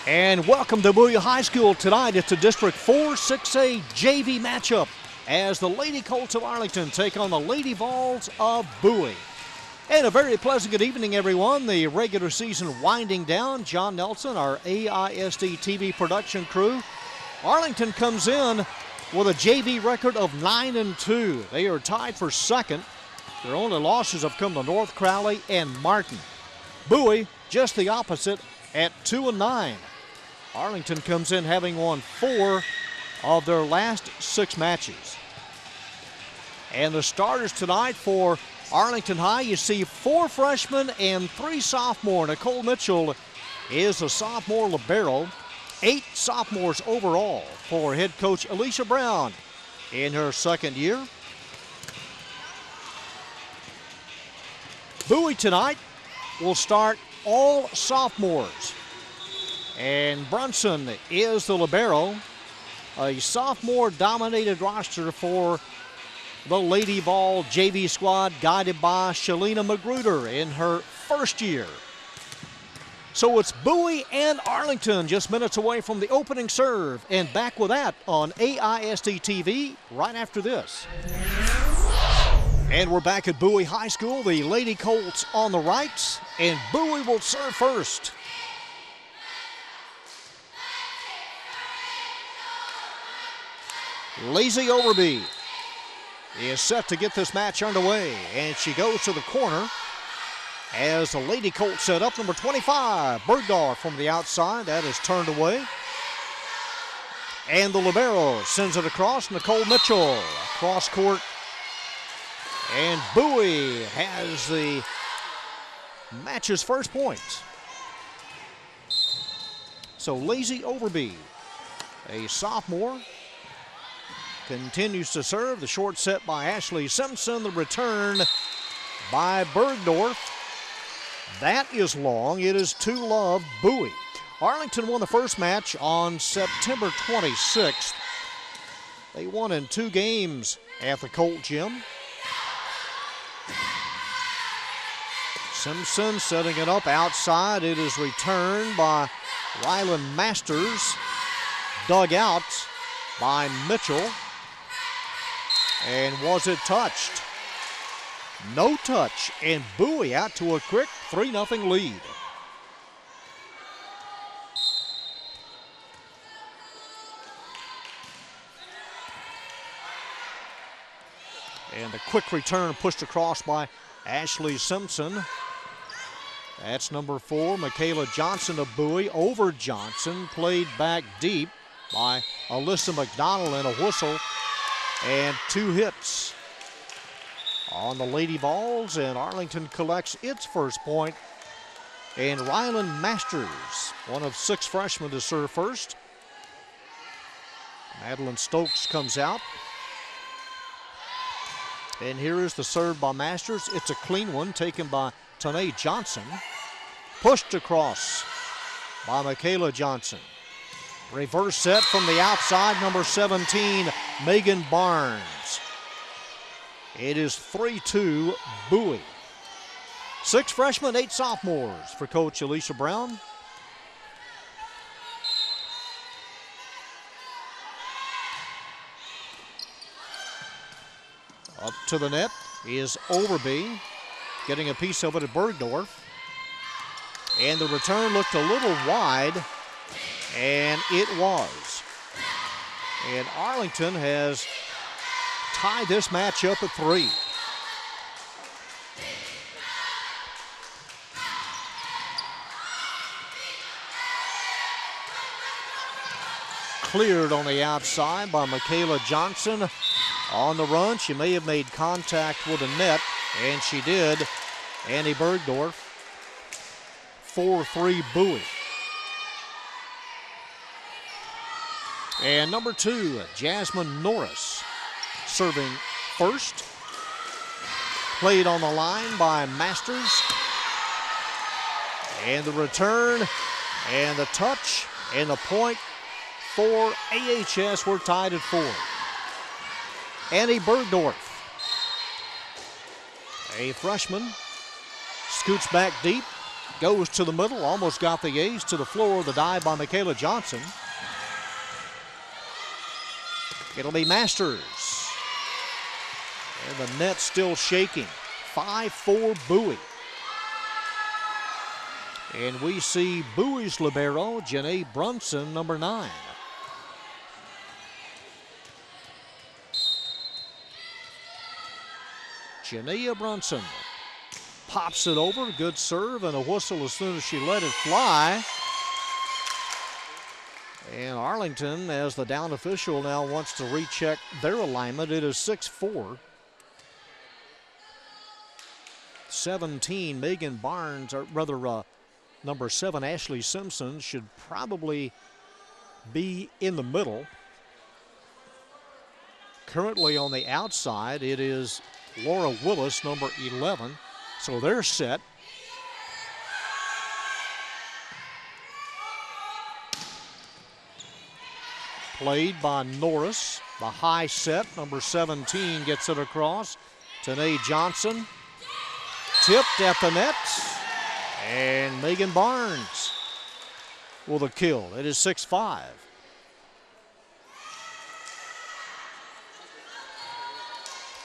And welcome to Bowie High School tonight. It's a District 4 6A JV matchup as the Lady Colts of Arlington take on the Lady Vols of Bowie. And a very pleasant good evening, everyone. The regular season winding down. John Nelson, our AISD-TV production crew. Arlington comes in with a JV record of 9-2. They are tied for second. Their only losses have come to North Crowley and Martin. Bowie, just the opposite, at 2-9. Arlington comes in having won 4 of their last 6 matches. And the starters tonight for Arlington High, you see 4 freshmen and 3 sophomores. Nicole Mitchell is a sophomore libero. 8 sophomores overall for head coach Alicia Brown in her second year. Bowie tonight will start all sophomores. And Brunson is the libero. A sophomore-dominated roster for the Lady Vol JV squad, guided by Shalina Magruder in her first year. So it's Bowie and Arlington just minutes away from the opening serve. And back with that on AISD-TV right after this. And we're back at Bowie High School. The Lady Colts on the right, and Bowie will serve first. Lazy Overby is set to get this match underway, and she goes to the corner as the Lady Colts set up. Number 25, Bergdorf from the outside. That is turned away. And the libero sends it across. Nicole Mitchell across court. And Bowie has the match's first points. So Lazy Overby, a sophomore, continues to serve. The short set by Ashley Simpson. The return by Bergdorf. That is long. It is 2-love Bowie. Arlington won the first match on September 26th. They won in 2 games at the Colt Gym. Simpson setting it up outside. It is returned by Rylan Masters. Dug out by Mitchell. And was it touched? No touch, and Bowie out to a quick 3-0 lead. And a quick return pushed across by Ashley Simpson. That's number 4, Michaela Johnson of Bowie over Johnson. Played back deep by Alyssa McDonald and a whistle. And 2 hits on the Lady Vols, and Arlington collects its first point. And Rylan Masters, one of 6 freshmen to serve first. Madeline Stokes comes out. And here is the serve by Masters. It's a clean one taken by Tanae Johnson. Pushed across by Michaela Johnson. Reverse set from the outside, number 17, Megan Barnes. It is 3-2 Bowie. 6 freshmen, 8 sophomores for Coach Alicia Brown. Up to the net is Overby, getting a piece of it at Bergdorf. And the return looked a little wide, and it was. And Arlington has tied this match up at 3. Cleared on the outside by Michaela Johnson. On the run, she may have made contact with the net, and she did. Annie Bergdorf, 4-3 Bowie. And number 2, Jasmine Norris, serving first. Played on the line by Masters. And the return, and the touch, and the point for AHS. We're tied at 4. Annie Bergdorf, a freshman, scoots back deep, Goes to the middle, almost got the ace to the floor. The dive by Michaela Johnson. It'll be Masters. And the net still shaking. 5-4 Bowie. And we see Bowie's libero, Janae Brunson, number 9. Janaea Brunson pops it over. Good serve and a whistle as soon as she let it fly. And Arlington, as the down official, now wants to recheck their alignment. It is 6-4. 17, Megan Barnes, or rather number 7, Ashley Simpson, should probably be in the middle. Currently on the outside, it is Laura Willis, number 11. So they're set. Played by Norris. The high set, number 17, gets it across. Tanae Johnson. Tipped at the net. And Megan Barnes with a kill. It is 6-5.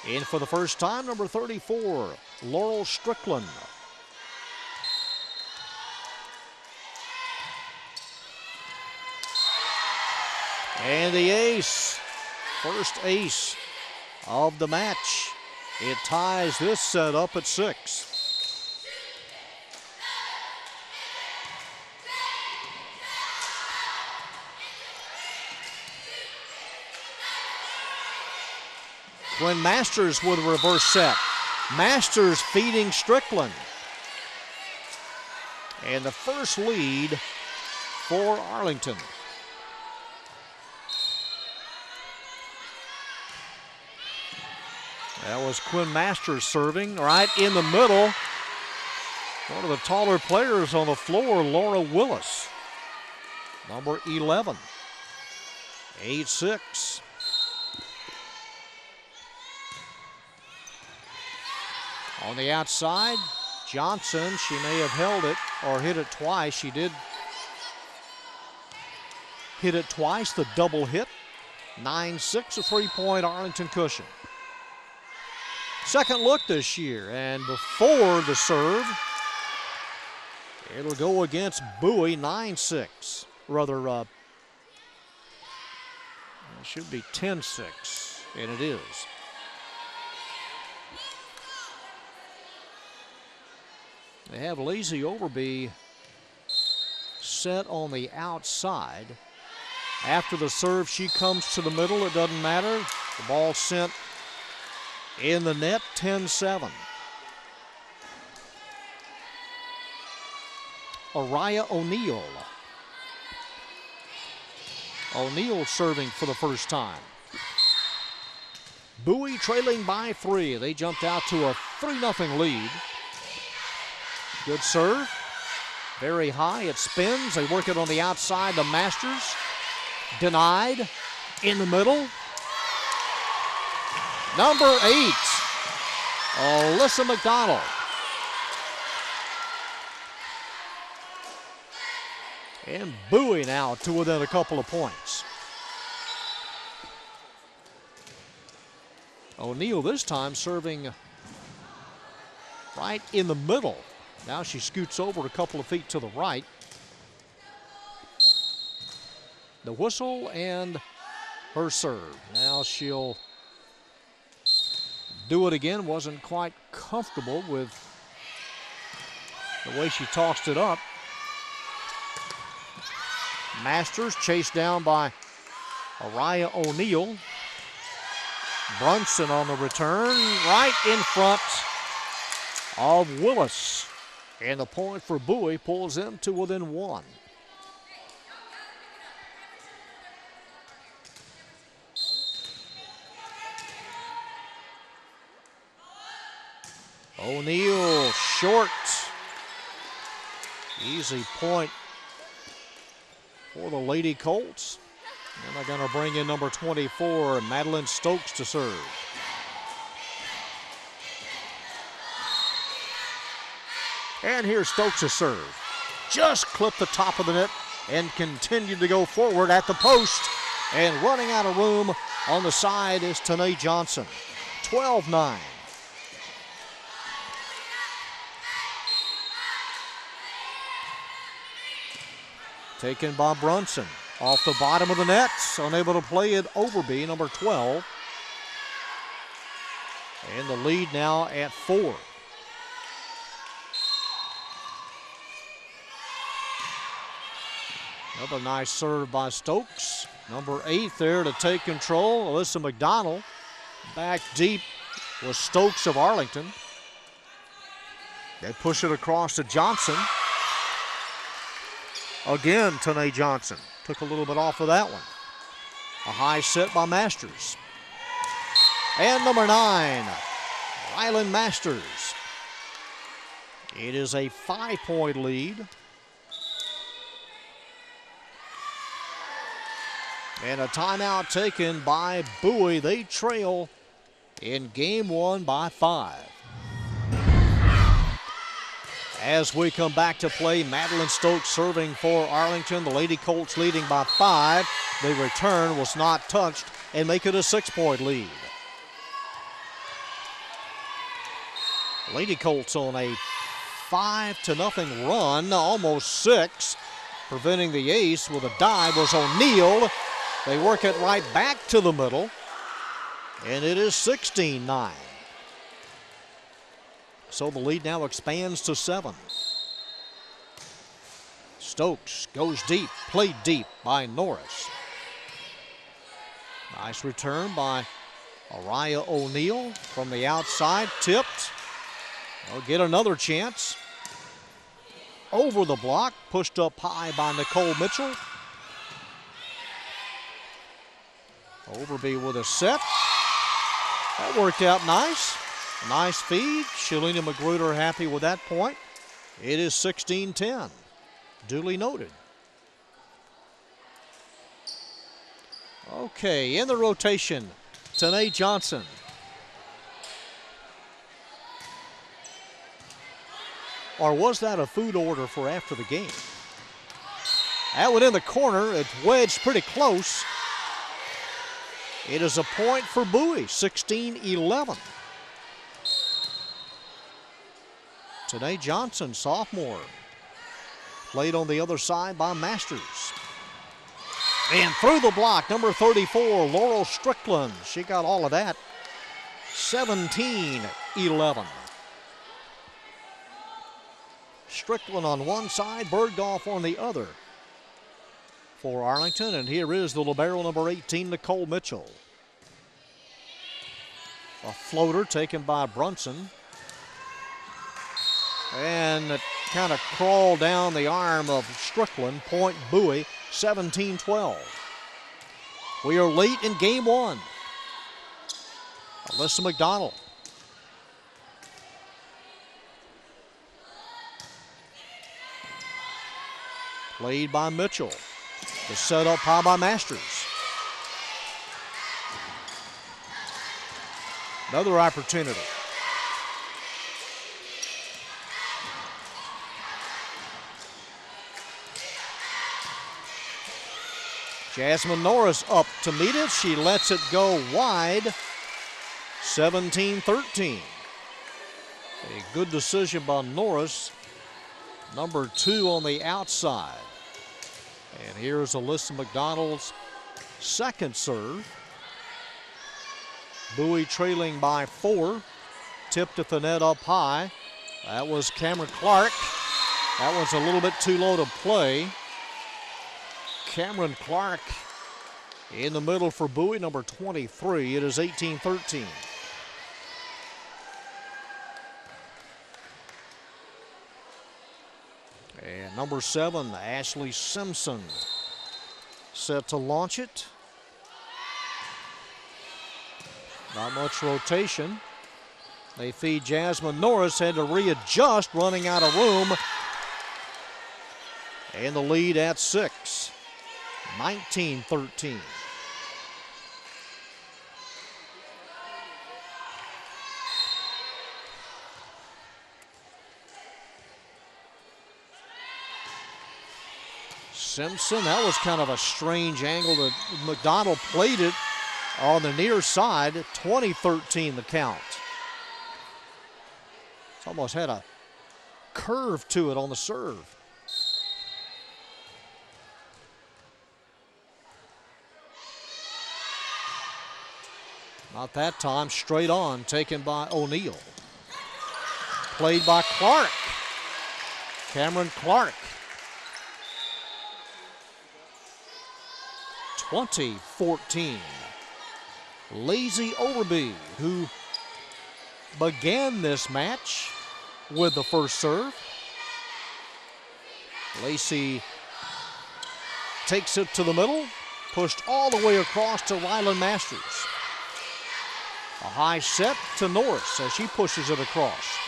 In for the first time, number 34, Laurel Strickland. And the ace, first ace of the match. It ties this set up at 6. Quinn Masters with a reverse set. Masters feeding Strickland. And the first lead for Arlington. That was Quinn Masters serving right in the middle. One of the taller players on the floor, Laura Willis, number 11. 8-6. On the outside, Johnson, she may have held it or hit it twice. She did hit it twice, the double hit. 9-6, a three-point Arlington cushion. Second look this year, and before the serve, it'll go against Bowie, 9-6. Rather, it should be 10-6, and it is. They have Lazy Overby set on the outside. After the serve, she comes to the middle. It doesn't matter. The ball sent in the net, 10-7. Araya O'Neill. O'Neill serving for the first time. Bowie trailing by 3. They jumped out to a 3-0 lead. Good serve. Very high. It spins. They work it on the outside. The Masters. Denied. In the middle. Number 8. Alyssa McDonald. And Bowie now to within a couple of points. O'Neill this time serving right in the middle. Now she scoots over a couple of feet to the right. The whistle and her serve. Now she'll do it again. Wasn't quite comfortable with the way she tossed it up. Masters chased down by Araya O'Neill. Brunson on the return, right in front of Willis. And the point for Bowie pulls them to within 1. O'Neill short. Easy point for the Lady Colts. And they're going to bring in number 24, Madeline Stokes, to serve. And here's Stokes' serve. Just clipped the top of the net and continued to go forward at the post. And running out of room on the side is Tanae Johnson. 12-9. Taken by Brunson. Off the bottom of the net. Unable to play it Overby, number 12. And the lead now at 4. Another nice serve by Stokes. Number 8 there to take control. Alyssa McDonald. Back deep was Stokes of Arlington. They push it across to Johnson. Again, Tanae Johnson. Took a little bit off of that one. A high set by Masters. And number 9, Rylan Masters. It is a 5-point lead. And a timeout taken by Bowie. They trail in game 1 by 5. As we come back to play, Madeline Stokes serving for Arlington. The Lady Colts leading by 5. The return was not touched and make it a 6-point lead. Lady Colts on a 5-0 run, almost 6. Preventing the ace with a dive was O'Neal. They work it right back to the middle, and it is 16-9. So the lead now expands to 7. Stokes goes deep, played deep by Norris. Nice return by Araya O'Neal from the outside, tipped. They'll get another chance. Over the block, pushed up high by Nicole Mitchell. Overby with a set. That worked out nice. Nice feed. Shalina Magruder happy with that point. It is 16-10. Duly noted. Okay, in the rotation, Tanae Johnson. Or was that a food order for after the game? That one in the corner. It's wedged pretty close. It is a point for Bowie, 16-11. Tanae Johnson, sophomore. Played on the other side by Masters. And through the block, number 34, Laurel Strickland. She got all of that. 17-11. Strickland on one side, Bergdorf on the other for Arlington. And here is the libero, number 18, Nicole Mitchell. A floater taken by Brunson. And it kind of crawled down the arm of Strickland. Point Bowie, 17-12. We are late in game 1. Alyssa McDonald. Played by Mitchell. The set up high by Masters. Another opportunity. Jasmine Norris up to meet it. She lets it go wide. 17-13. A good decision by Norris. Number 2 on the outside. And here's Alyssa McDonald's second serve. Bowie trailing by 4. Tipped at the net up high. That was Cameron Clark. That one's a little bit too low to play. Cameron Clark in the middle for Bowie, number 23. It is 18-13. And number 7, Ashley Simpson, set to launch it. Not much rotation. They feed Jasmine Norris, had to readjust, running out of room. And the lead at 6, 19-13. Simpson, that was kind of a strange angle that McDonald played it on the near side. 20-13 the count. It's almost had a curve to it on the serve. Not that time, straight on, taken by O'Neal. Played by Clark. Cameron Clark. 20-14. Lazy Overby, who began this match with the first serve. Lacey takes it to the middle, pushed all the way across to Ryland Masters. A high set to Norris as she pushes it across.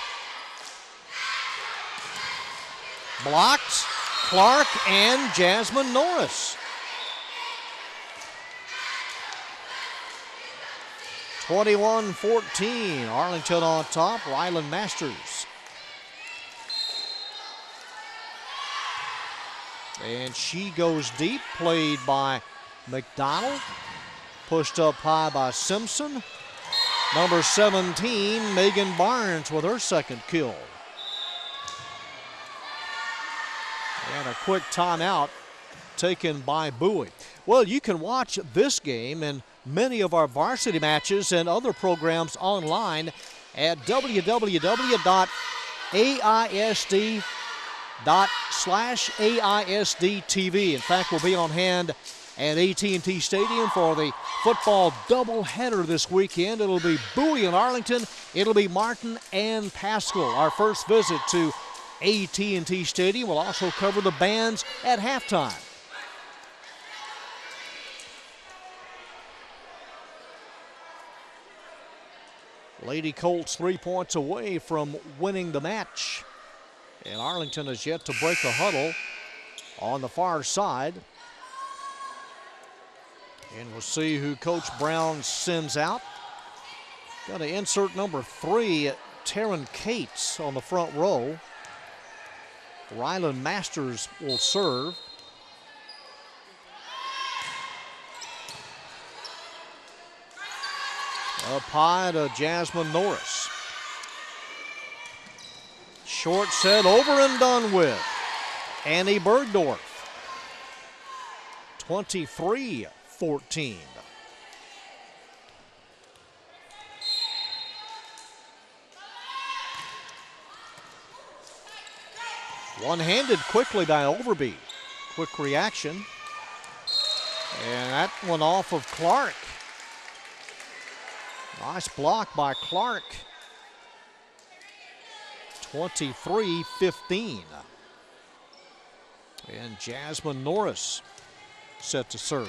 Blocked, Clark and Jasmine Norris. 21-14, Arlington on top, Ryland Masters. And she goes deep, played by McDonald. Pushed up high by Simpson. Number 17, Megan Barnes with her second kill. And a quick timeout taken by Bowie. Well, you can watch this game and many of our varsity matches and other programs online at www.AISD./AISD-TV. In fact, we'll be on hand at AT&T Stadium for the football doubleheader this weekend. It'll be Bowie and Arlington. It'll be Martin and Pascal. Our first visit to AT&T Stadium. We'll also cover the bands at halftime. Lady Colts 3 points away from winning the match. And Arlington has yet to break the huddle on the far side. And we'll see who Coach Brown sends out. Going to insert number 3, Taryn Cates on the front row. Ryland Masters will serve. Up high to Jasmine Norris. Short set, over and done with. Annie Bergdorf. 23-14. One-handed quickly by Overby. Quick reaction. And that one off of Clark. Nice block by Clark. 23-15. And Jasmine Norris set to serve.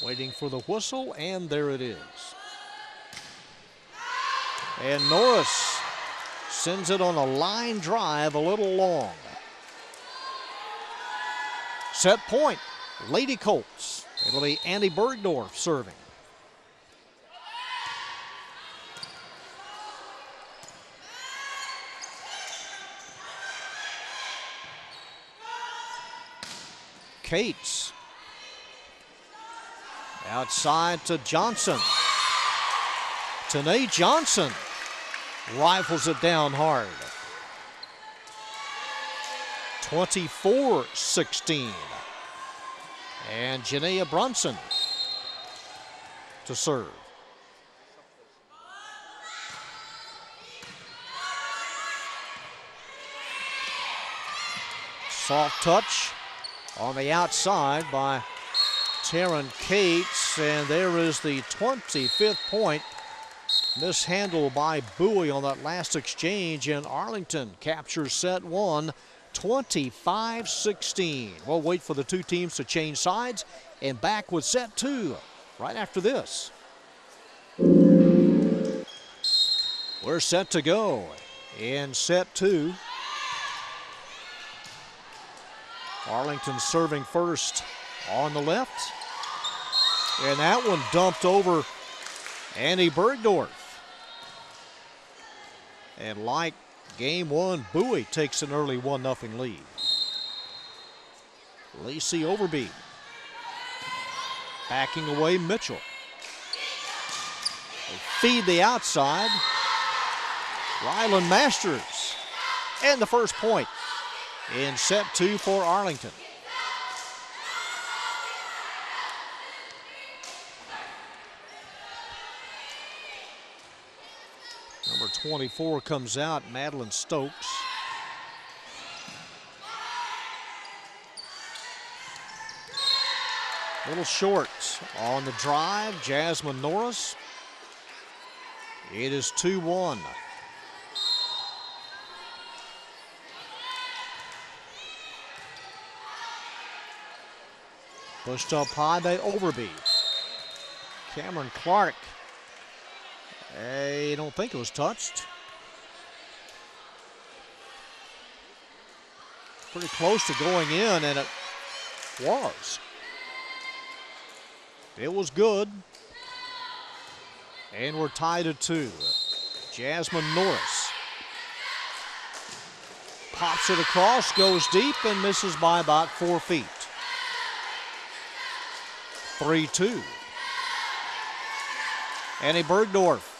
Waiting for the whistle, and there it is. And Norris sends it on a line drive, a little long. Set point, Lady Colts. It'll be Andy Bergdorf serving. Cates. Outside to Johnson. Tanae Johnson rifles it down hard. 24-16. And Janaea Brunson to serve. Soft touch on the outside by Taryn Cates, and there is the 25th point. Mishandled by Bowie on that last exchange, and Arlington captures set one, 25-16. We'll wait for the two teams to change sides and back with set two right after this. We're set to go in set two. Arlington serving first on the left. And that one dumped over Annie Bergdorf. And like game one, Bowie takes an early 1-0 lead. Lacey Overby backing away Mitchell. They feed the outside. Ryland Masters. And the first point in set 2 for Arlington. Number 24 comes out, Madeline Stokes. A little short on the drive, Jasmine Norris. It is 2-1. Pushed up high by Overby. Cameron Clark. I don't think it was touched. Pretty close to going in, and it was. It was good. And we're tied at 2. Jasmine Norris pops it across, goes deep, and misses by about 4 feet. 3-2. Annie Bergdorf.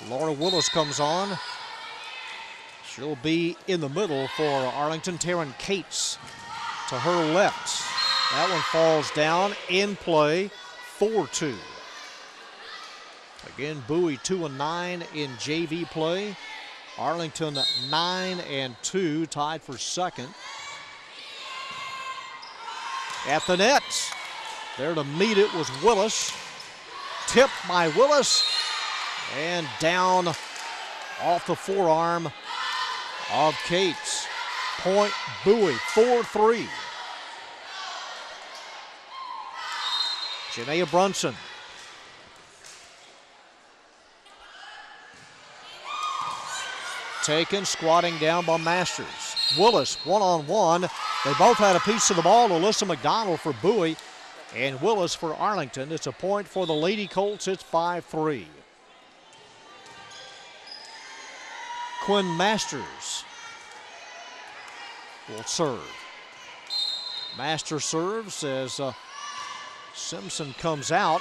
Laura Willis comes on. She'll be in the middle for Arlington. Taryn Cates to her left. That one falls down in play, 4-2. Again, Bowie 2-9 in JV play. Arlington 9-2, tied for second. At the net, there to meet it was Willis. Tipped by Willis and down off the forearm of Cates. Point Bowie, 4-3. Janaea Brunson. Taken, squatting down by Masters. Willis, one-on-one. They both had a piece of the ball. Alyssa McDonald for Bowie and Willis for Arlington. It's a point for the Lady Colts. It's 5-3. Quinn Masters will serve. Masters serves as Simpson comes out,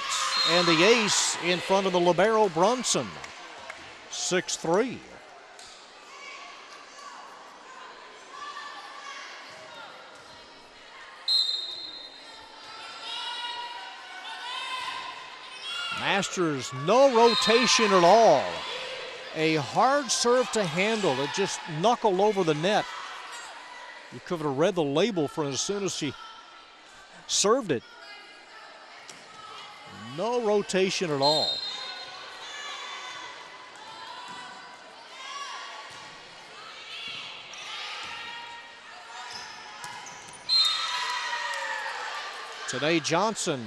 and the ace in front of the libero Brunson. 6-3. Masters, no rotation at all. A hard serve to handle. It just knuckled over the net. You could have read the label for as soon as she served it. No rotation at all. Today Johnson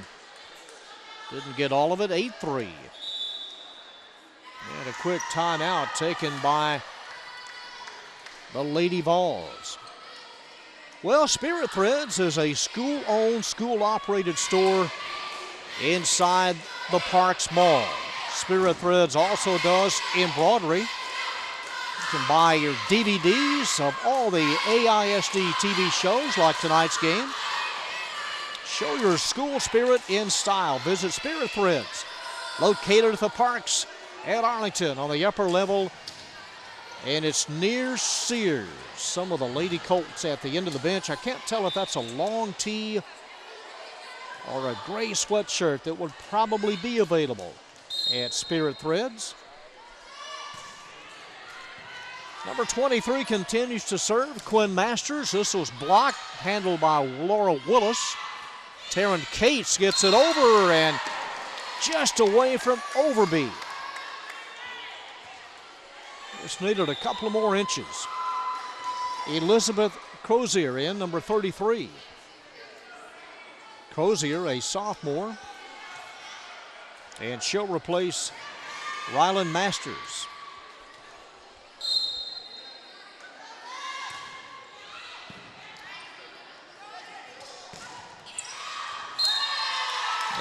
didn't get all of it, 8-3. And a quick timeout taken by the Lady Vols. Well, Spirit Threads is a school-owned, school-operated store inside the Parks Mall. Spirit Threads also does embroidery. You can buy your DVDs of all the AISD-TV shows like tonight's game. Show your school spirit in style. Visit Spirit Threads, located at the Parks at Arlington on the upper level, and it's near Sears. Some of the Lady Colts at the end of the bench. I can't tell if that's a long tee or a gray sweatshirt that would probably be available at Spirit Threads. Number 23 continues to serve, Quinn Masters. This was blocked, handled by Laura Willis. Taryn Cates gets it over and just away from Overby. Just needed a couple of more inches. Elizabeth Crozier in, number 33. Crozier, a sophomore, and she'll replace Ryland Masters.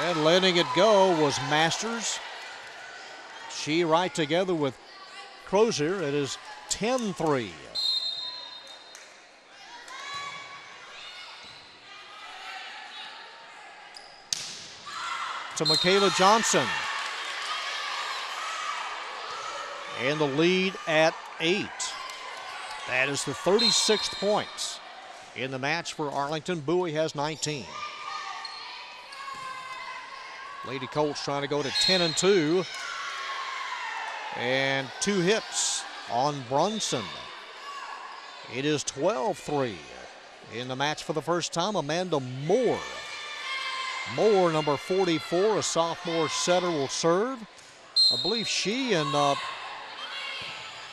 And letting it go was Masters. She right together with Crozier. It is 10-3. To Michaela Johnson. And the lead at 8. That is the 36th points in the match for Arlington. Bowie has 19. Lady Colts trying to go to 10-2. And 2 hits on Brunson. It is 12-3 in the match for the first time. Amanda Moore. Moore, number 44, a sophomore setter, will serve. I believe she and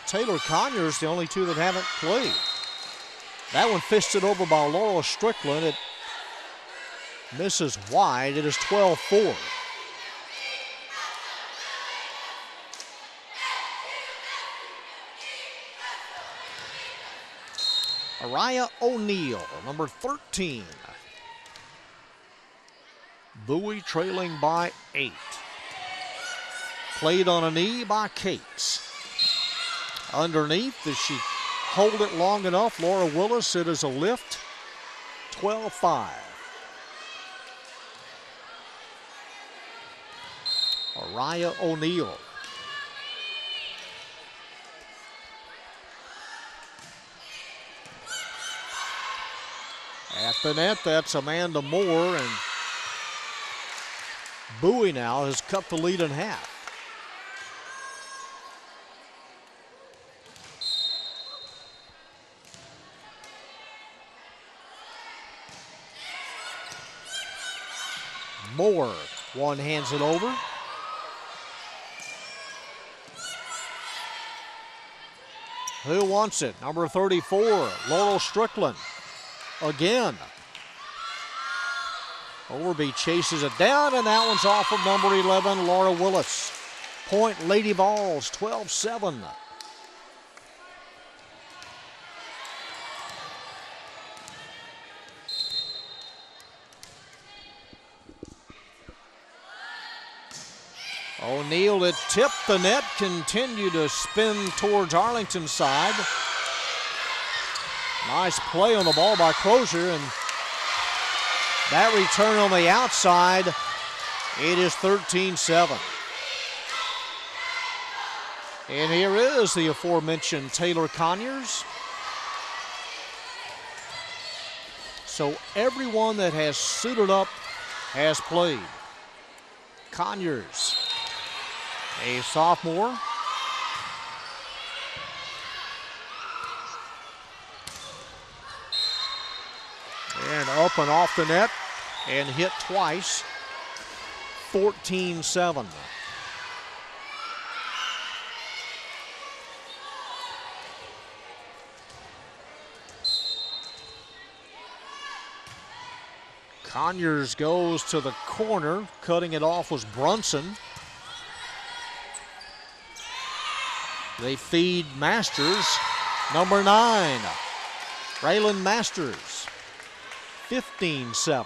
Taylor Conyers, the only two that haven't played. That one fisted over by Laurel Strickland. It misses wide. It is 12-4. Araya O'Neill, number 13. Bowie trailing by 8. Played on a knee by Cates. Underneath, does she hold it long enough? Laura Willis, it is a lift. 12-5. Araya O'Neill. At the net, that's Amanda Moore, and Bowie now has cut the lead in half. Moore one-hands it over. Who wants it? Number 34, Laurel Strickland. Again. Overby chases it down, and that one's off of number 11, Laura Willis. Point Lady Vols, 12-7. O'Neill, it tipped the net, continue to spin towards Arlington's side. Nice play on the ball by Crozier, and that return on the outside, it is 13-7. And here is the aforementioned Taylor Conyers. So everyone that has suited up has played. Conyers, a sophomore. And up and off the net and hit twice. 14-7. Conyers goes to the corner. Cutting it off was Brunson. They feed Masters. Number 9, Raylan Masters. 15-7.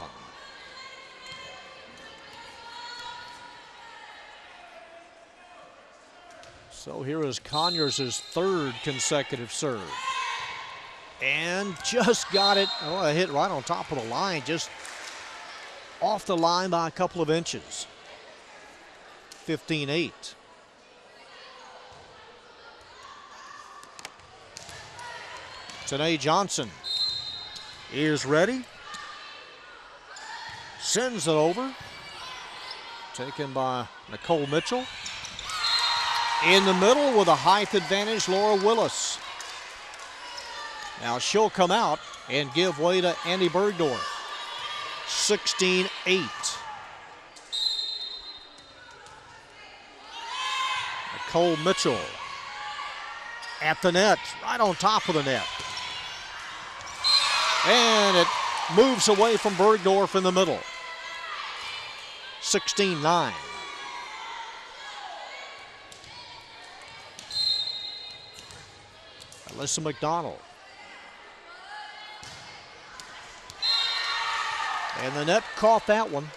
So here is Conyers' third consecutive serve. And just got it, oh, it hit right on top of the line, just off the line by a couple of inches. 15-8. Tanae Johnson is ready. Sends it over. Taken by Nicole Mitchell. In the middle with a height advantage, Laura Willis. Now she'll come out and give way to Andy Bergdorf. 16-8. Nicole Mitchell at the net, right on top of the net. And it moves away from Bergdorf in the middle. 16-9. Alyssa McDonald. And the net caught that one.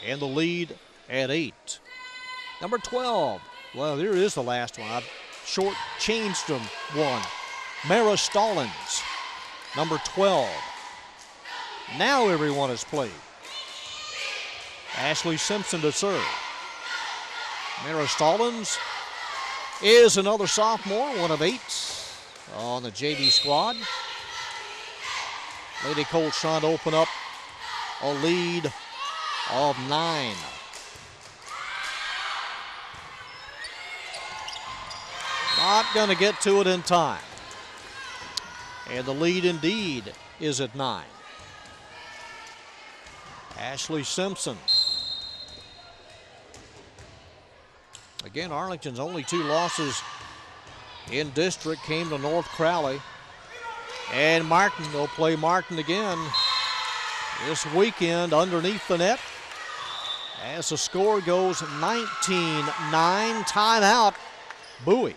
And the lead at 8. Number 12, Well, there is the last one. I short changed them one. Mara Stallings, number 12. Now everyone has played. Ashley Simpson to serve. Mara Stallings is another sophomore, one of 8 on the JV squad. Lady Colts trying to open up a lead of 9. Not going to get to it in time. And the lead indeed is at 9. Ashley Simpson. Again, Arlington's only 2 losses in district came to North Crowley. And Martin will play Martin again this weekend underneath the net as the score goes 19-9. Timeout, Bowie.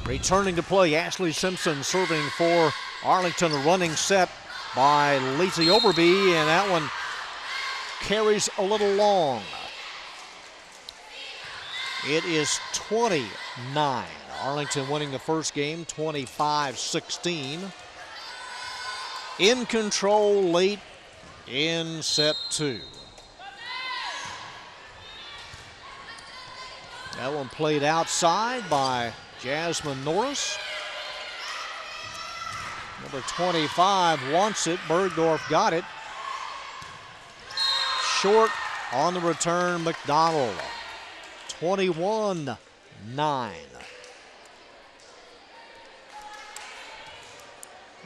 Returning to play, Ashley Simpson serving for Arlington. A running set by Lacey Overby, and that one carries a little long. It is 29. Arlington winning the first game, 25-16. In control late in set 2. That one played outside by Jasmine Norris. Number 25 wants it. Bergdorf got it. Short on the return, McDonald. 21-9.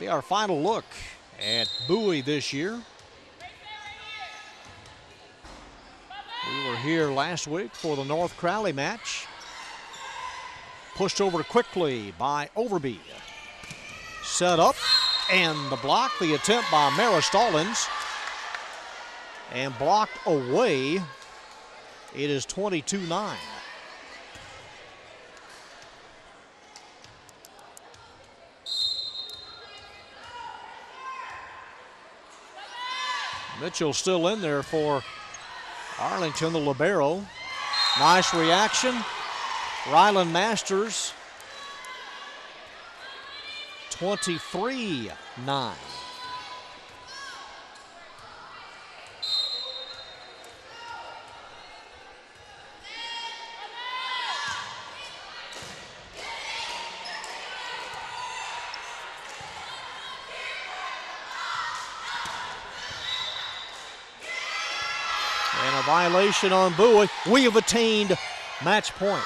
Be our final look at Bowie this year. We were here last week for the North Crowley match. Pushed over quickly by Overby. Set up and the block. The attempt by Mara Stallings. And blocked away. It is 22-9. Mitchell still in there for Arlington, the libero. Nice reaction. Ryland Masters, 23-9. And a violation on Bowie. We have attained match point.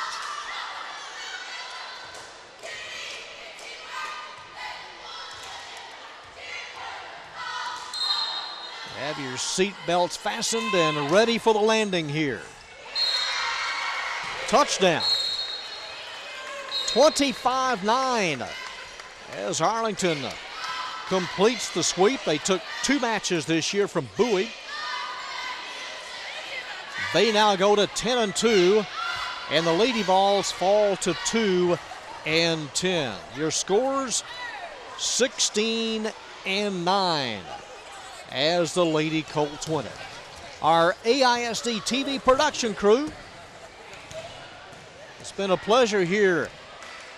Have your seat belts fastened and ready for the landing here. Touchdown. 25-9 as Arlington completes the sweep. They took 2 matches this year from Bowie. They now go to 10-2, and the Lady Vols fall to 2-10. Your scores 16-9 as the Lady Colts win it. Our AISD-TV production crew, it's been a pleasure here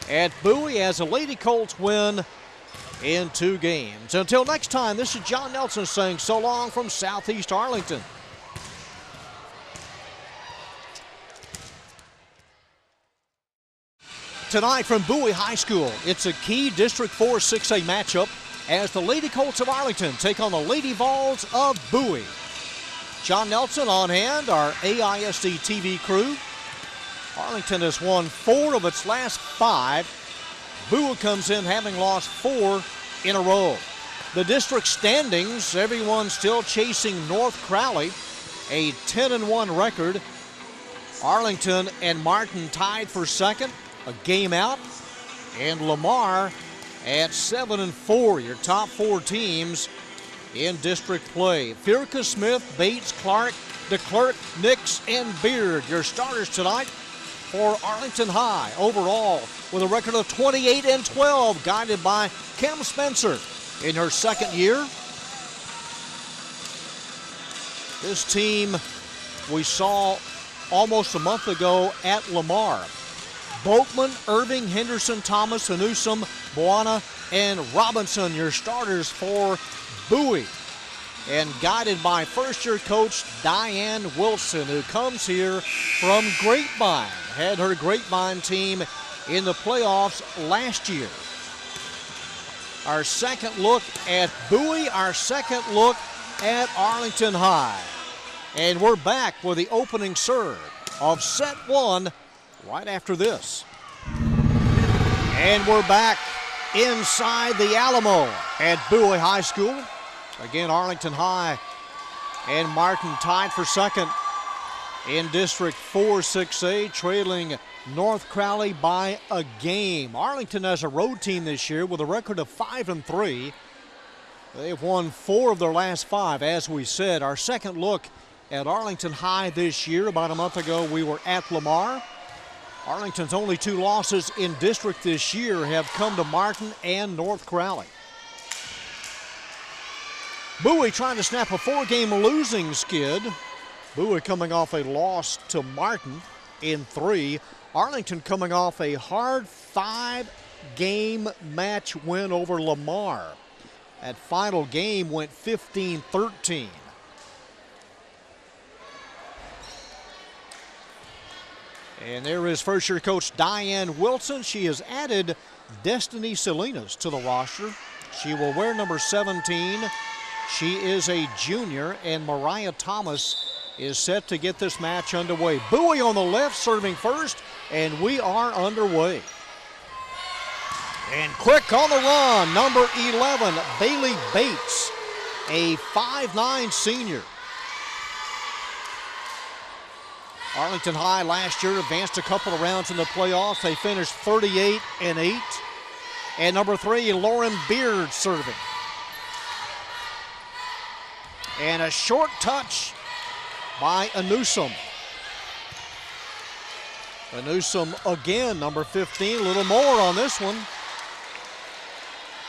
at Bowie as the Lady Colts win in 2 games. Until next time, this is John Nelson saying so long from Southeast Arlington. Tonight from Bowie High School, it's a key District 4 6A matchup as the Lady Colts of Arlington take on the Lady Vols of Bowie. John Nelson on hand, our AISD-TV crew. Arlington has won 4 of its last 5. Bowie comes in having lost 4 in a row. The district standings, everyone still chasing North Crowley, a 10-1 record. Arlington and Martin tied for second, a game out, and Lamar at 7-4. Your top 4 teams in district play. Firka, Smith, Bates, Clark, DeClerc, Nix, and Beard. Your starters tonight for Arlington High overall with a record of 28-12, guided by Kim Spencer in her second year. This team we saw almost a month ago at Lamar. Boatman, Irving, Henderson, Thomas, Newsom, Buana, and Robinson, your starters for Bowie. And guided by first-year coach Diane Wilson, who comes here from Grapevine. Had her Grapevine team in the playoffs last year. Our second look at Bowie, our second look at Arlington High. And we're back with the opening serve of set one right after this. And we're back inside the Alamo at Bowie High School. Again, Arlington High and Martin tied for second in District 4-6A, trailing North Crowley by a game. Arlington has a road team this year with a record of 5-3. They've won 4 of their last 5, as we said. Our second look at Arlington High this year. About a month ago, we were at Lamar. Arlington's only 2 losses in district this year have come to Martin and North Crowley. Bowie trying to snap a 4-game losing skid. Bowie coming off a loss to Martin in 3. Arlington coming off a hard 5-game match win over Lamar. That final game went 15-13. And there is first-year coach Diane Wilson. She has added Destiny Salinas to the roster. She will wear number 17. She is a junior, and Mariah Thomas is set to get this match underway. Bowie on the left, serving first, and we are underway. And quick on the run, number 11, Bailey Bates, a 5'9" senior. Arlington High last year advanced a couple of rounds in the playoffs. They finished 38-8. And number 3, Lauren Beard serving. And a short touch by Newsom. Newsom again, number 15, a little more on this one.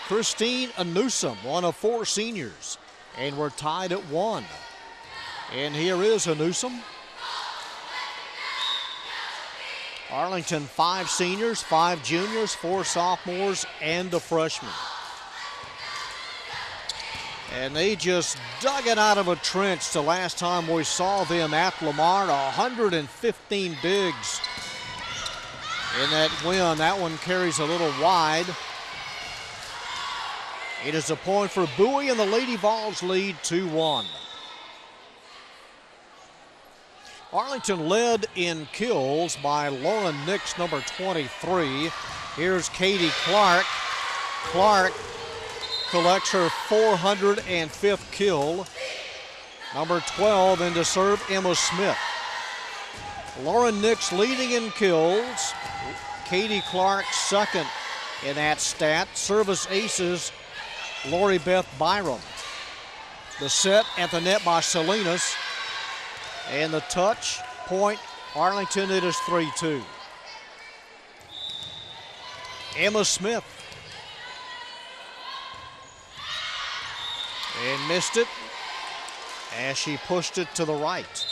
Christine Newsom, one of 4 seniors. And we're tied at 1. And here is Newsom. Arlington, 5 seniors, 5 juniors, 4 sophomores, and a freshman. And they just dug it out of a trench the last time we saw them at Lamar. 115 digs in that win. That one carries a little wide. It is a point for Bowie, and the Lady Vols lead 2-1. Arlington led in kills by Lauren Nix, number 23. Here's Katie Clark. Clark collects her 405th kill. Number 12 in to serve, Emma Smith. Lauren Nix leading in kills. Katie Clark second in that stat. Service aces, Lori Beth Byram. The set at the net by Salinas. And the touch, point, Arlington, it is 3-2. Emma Smith. And missed it as she pushed it to the right.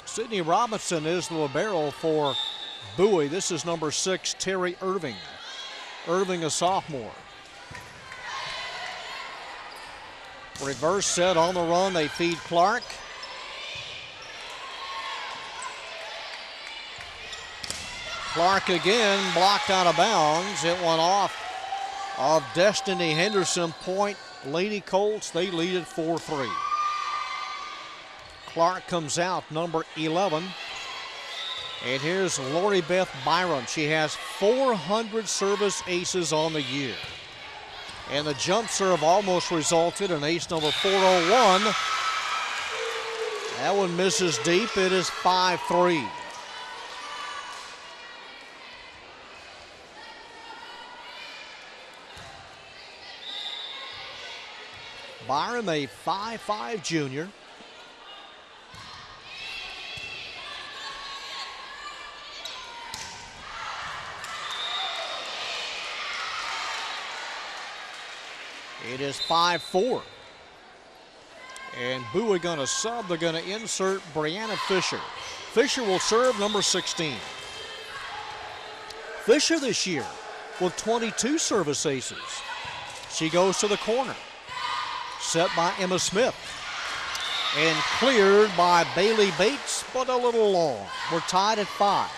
Sydney Robinson is the libero for Bowie. This is number 6, Terry Irving. Irving, a sophomore. Reverse set on the run, they feed Clark. Clark again blocked out of bounds. It went off of Destiny Henderson. Point, Lady Colts, they lead it 4-3. Clark comes out, number 11. And here's Lori Beth Byram. She has 400 service aces on the year. And the jump serve almost resulted in ace number 401. That one misses deep. It is 5-3. Byram, a 5'5" junior. It is 5-4. And Bowie going to sub. They're going to insert Brianna Fisher. Fisher will serve, number 16. Fisher this year with 22 service aces. She goes to the corner. Set by Emma Smith. And cleared by Bailey Bates, but a little long. We're tied at 5.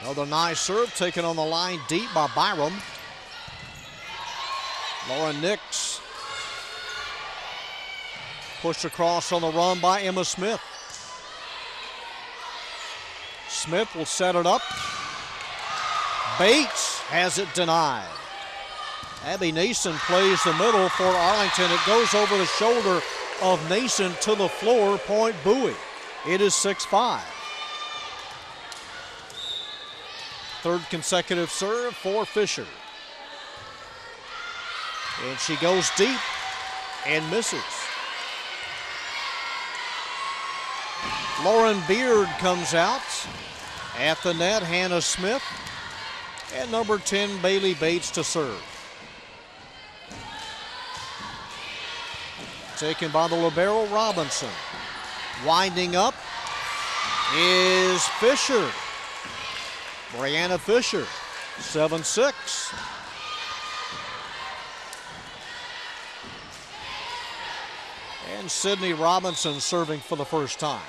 Another nice serve taken on the line deep by Byram. Lauren Nix pushed across on the run by Emma Smith. Smith will set it up. Bates has it denied. Abby Nason plays the middle for Arlington. It goes over the shoulder of Nason to the floor, point Bowie. It is 6-5. Third consecutive serve for Fisher. And she goes deep and misses. Lauren Beard comes out. At the net, Hannah Smith. And number 10, Bailey Bates to serve. Taken by the libero, Robinson. Winding up is Fisher. Brianna Fisher, 7-6. And Sydney Robinson serving for the first time.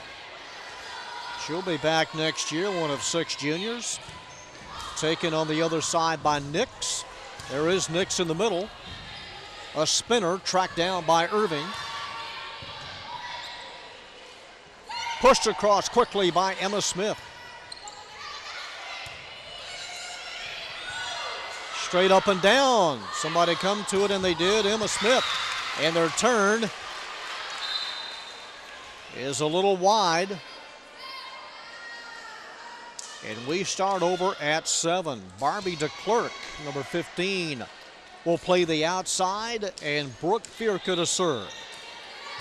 She'll be back next year, one of 6 juniors. Taken on the other side by Nix. There is Nix in the middle. A spinner tracked down by Irving. Pushed across quickly by Emma Smith. Straight up and down. Somebody come to it, and they did. Emma Smith. And their turn is a little wide. And we start over at 7. Barbie DeClerc, number 15, will play the outside, and Brooke Fierke to serve.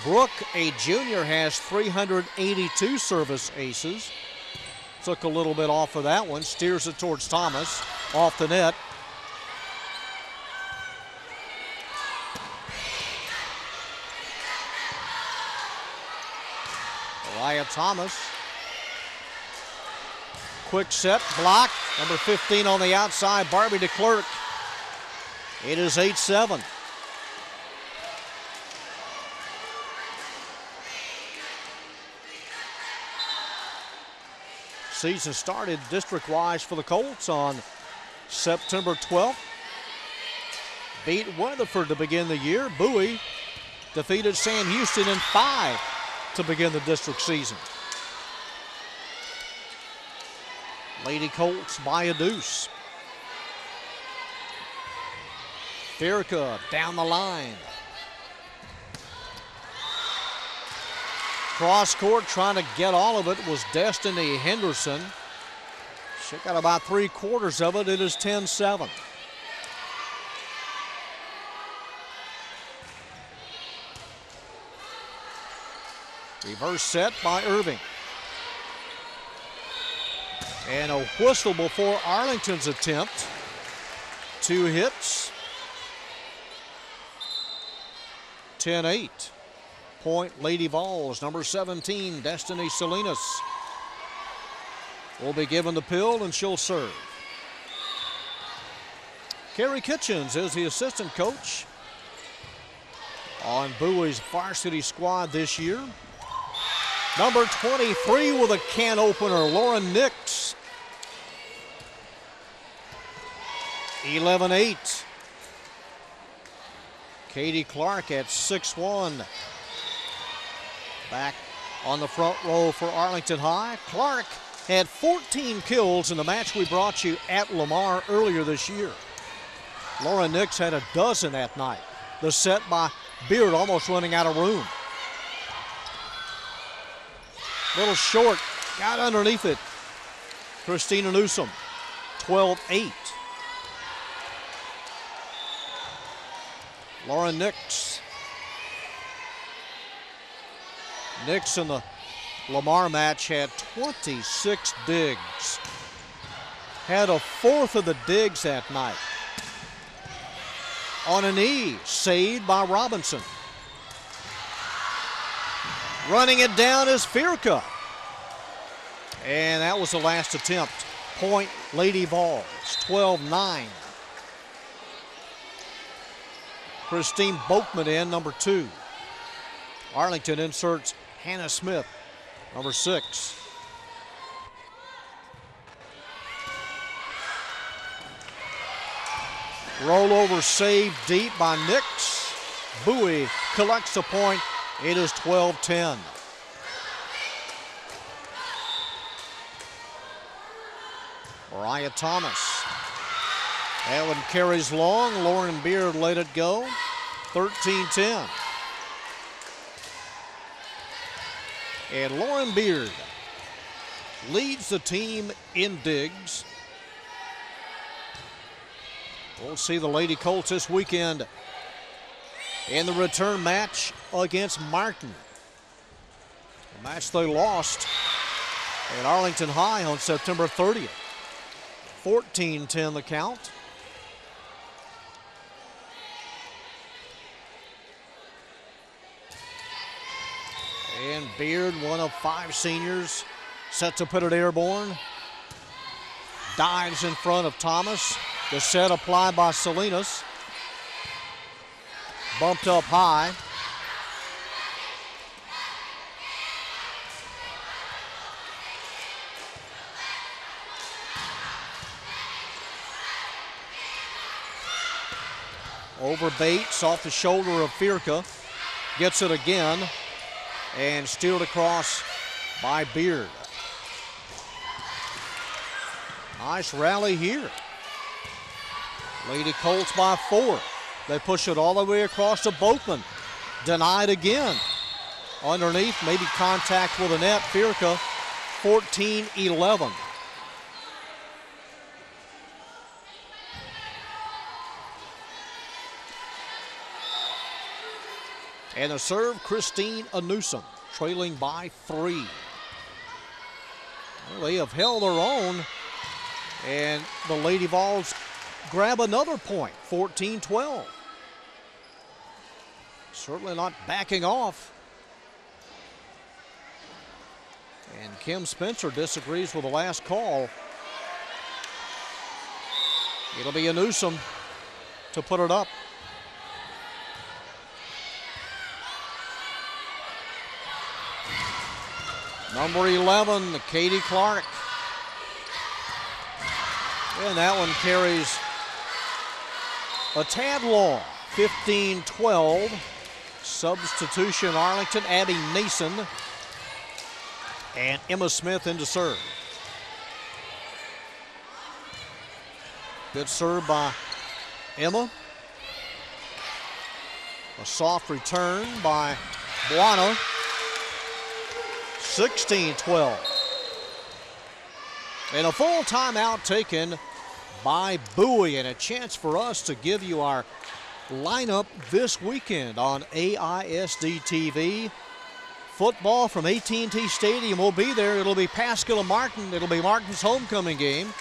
Brooke, a junior, has 382 service aces. Took a little bit off of that one. Steers it towards Thomas. Off the net. Elia Thomas. Quick set, block. Number 15 on the outside, Barbie DeClerc. It is 8-7. Season started district-wise for the Colts on September 12th. Beat Weatherford to begin the year. Bowie defeated Sam Houston in 5 to begin the district season. Lady Colts by a deuce. Fierke down the line. Cross court trying to get all of it was Destiny Henderson. She got about 3/4 of it. It is 10-7. Reverse set by Irving. And a whistle before Arlington's attempt. 2 hits. 10-8. Point Lady Vols. Number 17, Destiny Salinas, will be given the pill, and she'll serve. Carrie Kitchens is the assistant coach on Bowie's varsity squad this year. Number 23 with a can opener, Lauren Nix. 11-8. Katie Clark at 6'1". Back on the front row for Arlington High. Clark had 14 kills in the match we brought you at Lamar earlier this year. Lauren Nix had a dozen that night. The set by Beard almost running out of room. Little short, got underneath it. Christina Newsom, 12-8. Lauren Nix. Nix in the Lamar match had 26 digs. Had a fourth of the digs that night. on a knee, saved by Robinson. Running it down is Firka. And that was the last attempt. Point Lady Vols, 12-9. Christine Boakman in, number 2. Arlington inserts Hannah Smith, number 6. Rollover save deep by Nix. Bowie collects the point. It is 12-10. Mariah Thomas. That one carries long. Lauren Beard let it go. 13-10. And Lauren Beard leads the team in digs. We'll see the Lady Colts this weekend in the return match against Martin. The match they lost at Arlington High on September 30th. 14-10 the count. And Beard, one of 5 seniors, set to put it airborne. Dives in front of Thomas. The set applied by Salinas. Bumped up high. Over Bates, off the shoulder of Firka. Gets it again. And steered across by Beard. Nice rally here. Lady Colts by 4. They push it all the way across to Boakman. Denied again. Underneath, maybe contact with the net. Firka, 14-11. And the serve, Christine Newsom, trailing by 3. Well, they have held their own, and the Lady Vols grab another point, 14-12. Certainly not backing off. And Kim Spencer disagrees with the last call. It'll be a Newsom to put it up. Number 11, Katie Clark. And that one carries a tad long, 15-12. Substitution Arlington, Abby Nason and Emma Smith into serve. Good serve by Emma. A soft return by Buono. 16-12. And a full timeout taken by Bowie, and a chance for us to give you our lineup this weekend on AISD-TV. Football from AT&T Stadium will be there. It'll be Pascal and Martin. It'll be Martin's homecoming game.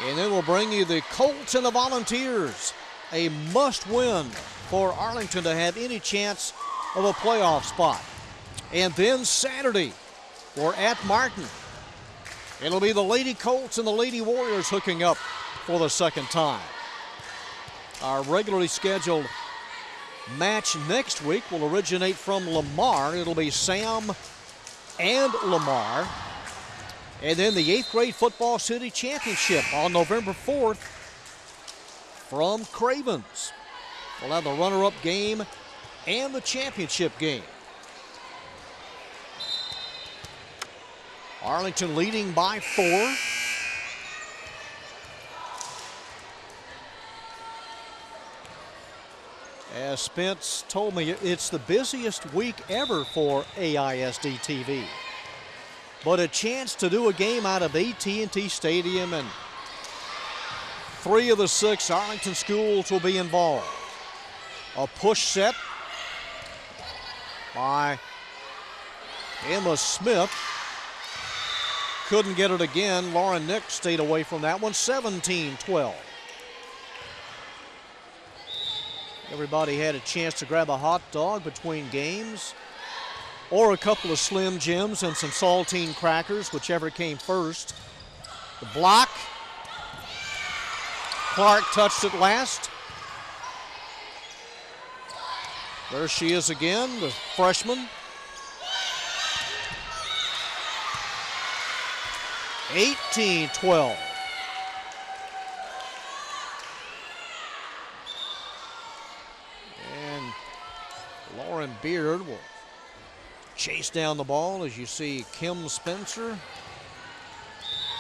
And then we'll bring you the Colts and the Volunteers. A must-win for Arlington to have any chance of a playoff spot. And then Saturday, we're at Martin. It'll be the Lady Colts and the Lady Warriors hooking up for the second time. Our regularly scheduled match next week will originate from Lamar. It'll be Sam and Lamar. And then the 8th grade Football City Championship on November 4th from Cravens. We'll have the runner-up game and the championship game. Arlington leading by 4. As Spence told me, it's the busiest week ever for AISD-TV. But a chance to do a game out of AT&T Stadium, and 3 of the 6 Arlington schools will be involved. A push set by Emma Smith. Couldn't get it again. Lauren Nick stayed away from that one. 17-12. Everybody had a chance to grab a hot dog between games, or a couple of Slim Jims and some saltine crackers, whichever came first. The block. Clark touched it last. There she is again, the freshman. 18-12. And Lauren Beard will chase down the ball as you see Kim Spencer,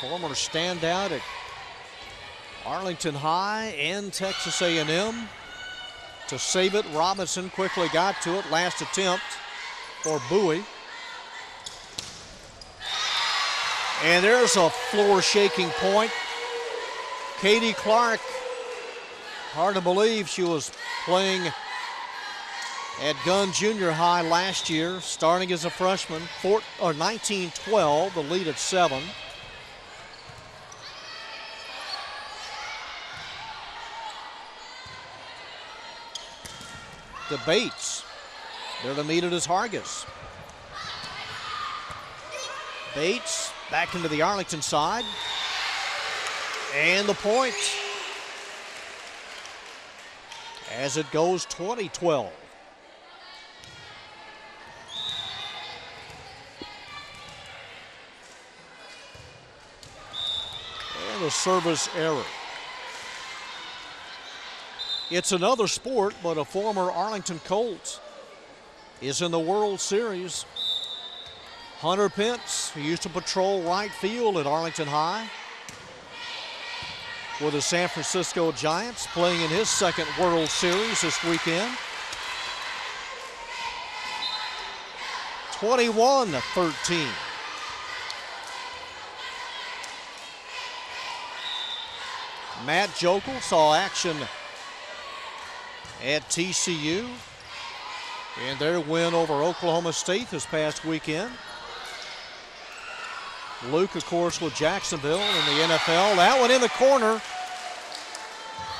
former standout at Arlington High and Texas A&M. To save it, Robinson quickly got to it. Last attempt for Bowie. And there's a floor-shaking point. Katie Clark, hard to believe she was playing at Gunn Junior High last year, starting as a freshman. 19-12, the lead at 7. To Bates. There to meet it is Hargis. Bates back into the Arlington side. And the point. As it goes 20-12. And a service error. It's another sport, but a former Arlington Colts is in the World Series. Hunter Pence, who used to patrol right field at Arlington High with the San Francisco Giants, playing in his second World Series this weekend. 21-13. Matt Jokel saw action at TCU in their win over Oklahoma State this past weekend. Luke, of course, with Jacksonville in the NFL. That one in the corner.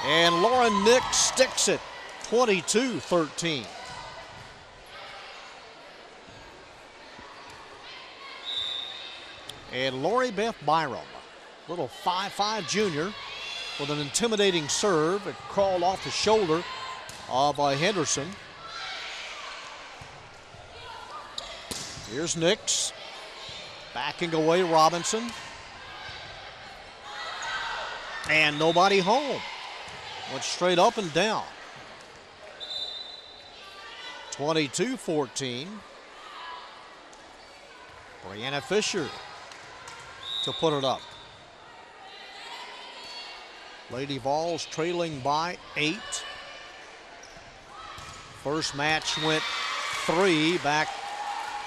And Lauren Nix sticks it, 22-13. And Lori Beth Byram, little 5'5" junior with an intimidating serve. It crawled off the shoulder of Henderson. Here's Nix. Backing away Robinson. And nobody home. Went straight up and down. 22-14. Brianna Fisher to put it up. Lady Vols trailing by 8. First match went 3 back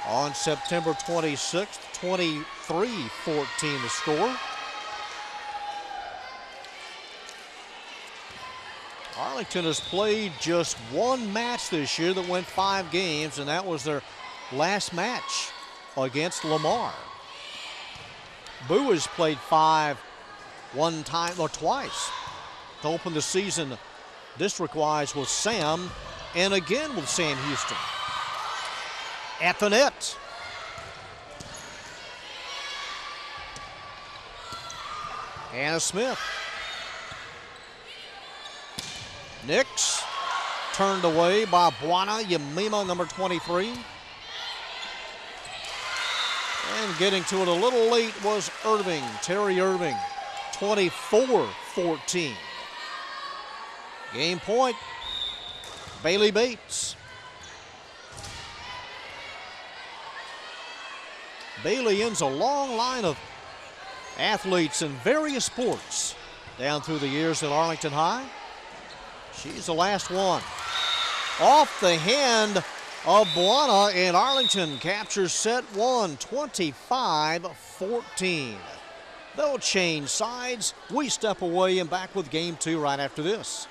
on September 26th, 23-14 the score. Arlington has played just one match this year that went 5 games, and that was their last match against Lamar. Bowie's played 5 one time or twice to open the season district-wise with Sam, and again with Sam Houston. At the net. Anna Smith. Nix turned away by Buana Yamima, number 23. And getting to it a little late was Irving, Terry Irving, 24-14. Game point, Bailey Bates. Bailey ends a long line of athletes in various sports down through the years at Arlington High. She's the last one. Off the hand of Buana, and Arlington captures set 1, 25-14. They'll change sides. We step away and back with game 2 right after this.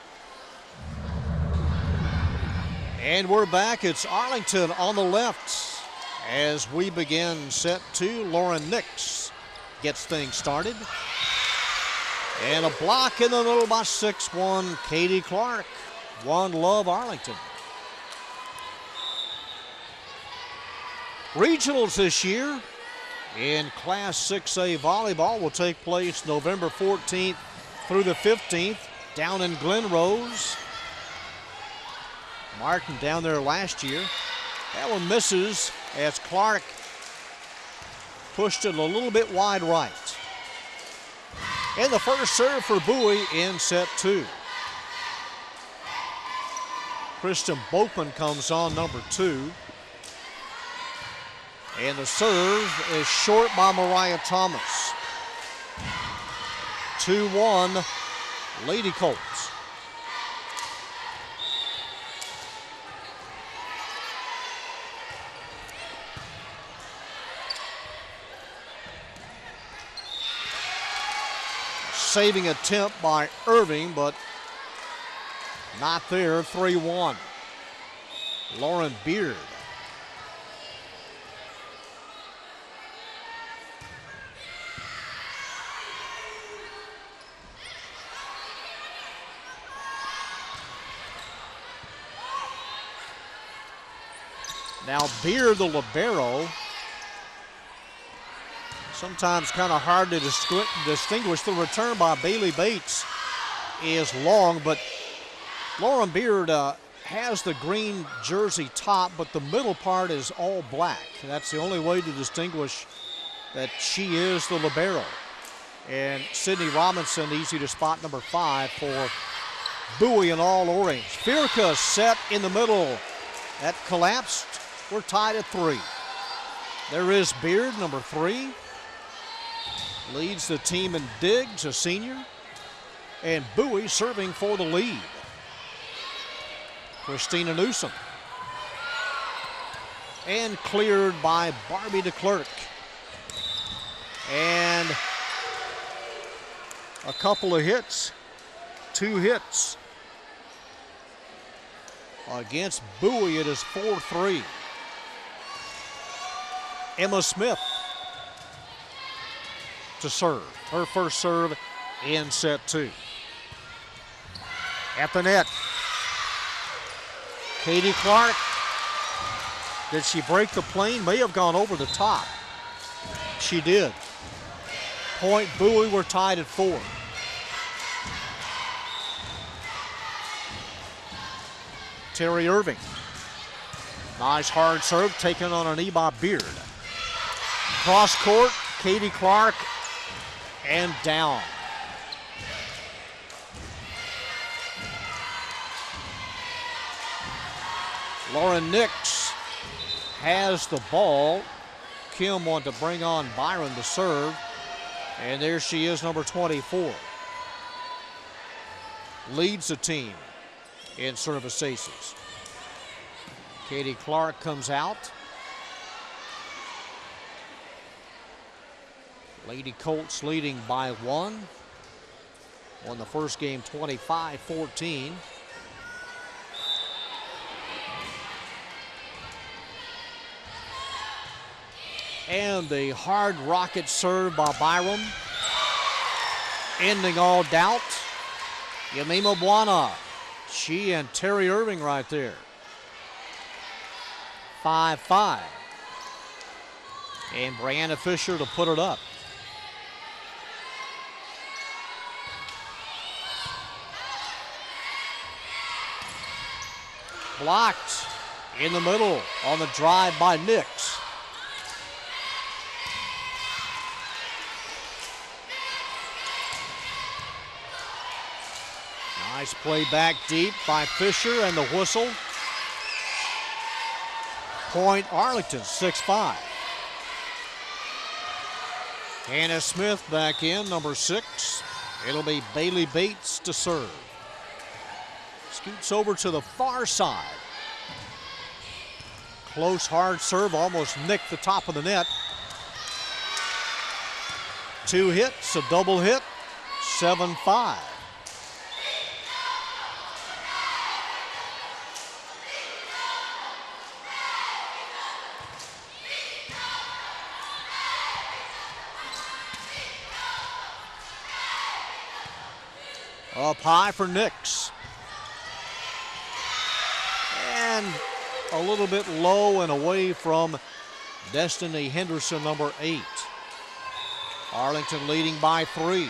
And we're back. It's Arlington on the left as we begin set 2. Lauren Nix gets things started. And a block in the middle by 6'1", Katie Clark. One love Arlington. Regionals this year in Class 6A volleyball will take place November 14th through the 15th down in Glen Rose. Martin down there last year. That one misses as Clark pushed it a little bit wide right. And the first serve for Bowie in set 2. Kristen Boatman comes on, number 2. And the serve is short by Mariah Thomas. 2-1 Lady Colts. Saving attempt by Irving, but not there. 3-1. Lauren Beard. Now Beard, the libero. Sometimes kind of hard to distinguish. The return by Bailey Bates is long, but Lauren Beard has the green jersey top, but the middle part is all black. That's the only way to distinguish that she is the libero. And Sydney Robinson, easy to spot, number 5 for Bowie in all orange. Firka set in the middle. That collapsed. We're tied at 3. There is Beard, number 3. Leads the team in digs, a senior. And Bowie serving for the lead. Christina Newsom. And cleared by Barbie DeClerc. And a couple of hits. 2 hits. Against Bowie, it is 4-3. Emma Smith to serve. Her first serve in set 2. At the net. Katie Clark. Did she break the plane? May have gone over the top. She did. Point Bowie, we're tied at 4. Terry Irving. Nice hard serve taken on a knee by Beard. Cross court, Katie Clark, and down. Lauren Nix has the ball. Kim wanted to bring on Byron to serve. And there she is, number 24. Leads the team in service aces. Katie Clark comes out. Lady Colts leading by 1. Won the first game 25-14. And the hard rocket serve by Byram. Ending all doubt. Yamima Buana. She and Terry Irving right there. 5-5. And Brianna Fisher to put it up. Blocked in the middle on the drive by Nix. Nice play back deep by Fisher and the whistle. Point Arlington, 6-5. Hannah Smith back in, number 6. It'll be Bailey Bates to serve. Scoots over to the far side. Close, hard serve, almost nicked the top of the net. 2 hits, a double hit, 7-5. Up high for Nix. line a little bit low and away from Destiny Henderson, number 8. Arlington leading by 3.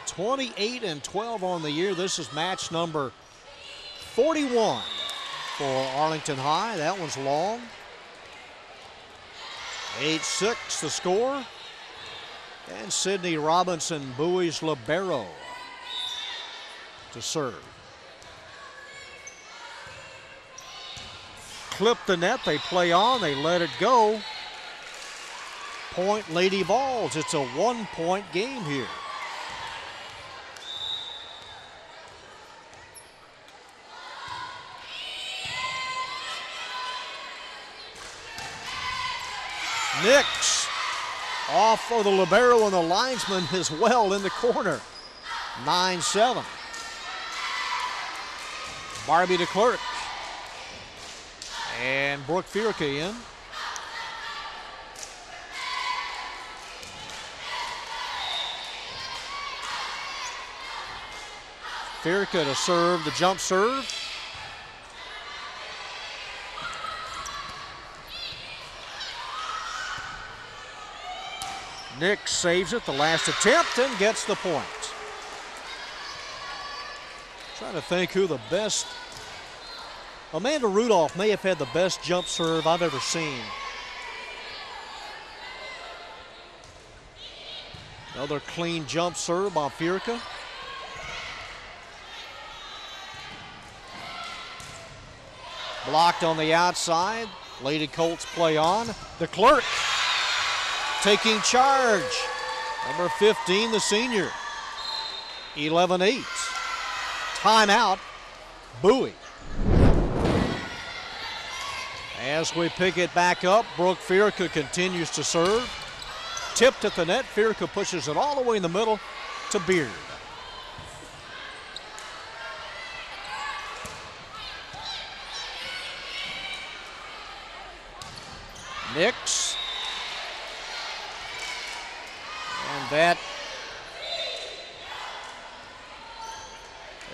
28-12 on the year. This is match number 41 for Arlington High. That one's long. 8-6 the score. And Sydney Robinson, Bowie's libero, to serve. Clip the net, they play on, they let it go. Point Lady Vols. It's a 1-point game here. Nix off for the libero, and the linesman is well in the corner. 9-7. Barbie DeClerc. And Brooke Fierke in. Fierke to serve the jump serve. Nick saves it, the last attempt, and gets the point. Trying to think who the best. Amanda Rudolph may have had the best jump serve I've ever seen. Another clean jump serve by Fierke. Blocked on the outside. Lady Colts play on. DeClerc taking charge. Number 15, the senior. 11-8. Timeout, Bowie. As we pick it back up, Brooke Fierke continues to serve. Tipped at the net, Fierke pushes it all the way in the middle to Beard. Nix. And that,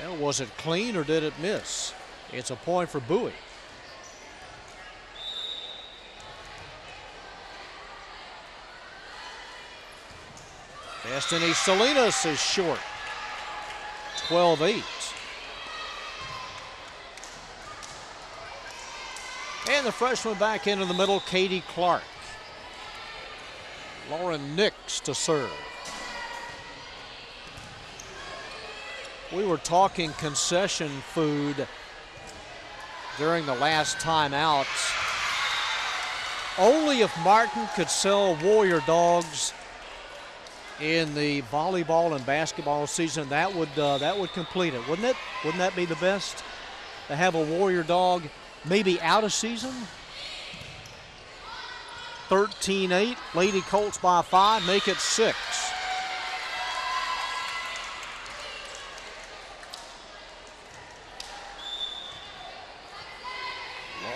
well, was it clean or did it miss? It's a point for Bowie. Destiny Salinas is short. 12-8. And the freshman back into the middle, Katie Clark. Lauren Nix to serve. We were talking concession food during the last timeout. Only if Martin could sell Warrior dogs in the volleyball and basketball season, that would complete it, wouldn't it? Wouldn't that be the best? To have a Warrior dog maybe out of season? 13-8, Lady Colts by 5, make it 6.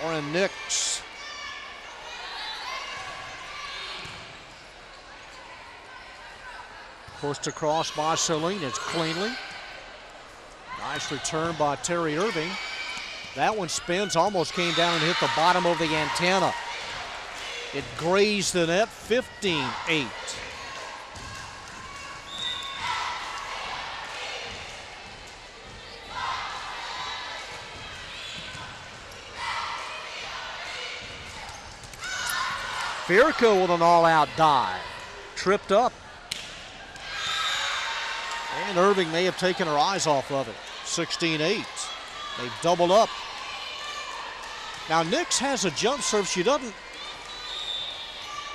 Lauren Nix. Pushed across by Salinas cleanly. Nice return by Terry Irving. That one spins, almost came down and hit the bottom of the antenna. It grazed the net, 15-8. Fierke with an all-out dive. Tripped up. And Irving may have taken her eyes off of it. 16-8. They've doubled up. Now Nix has a jump serve. She doesn't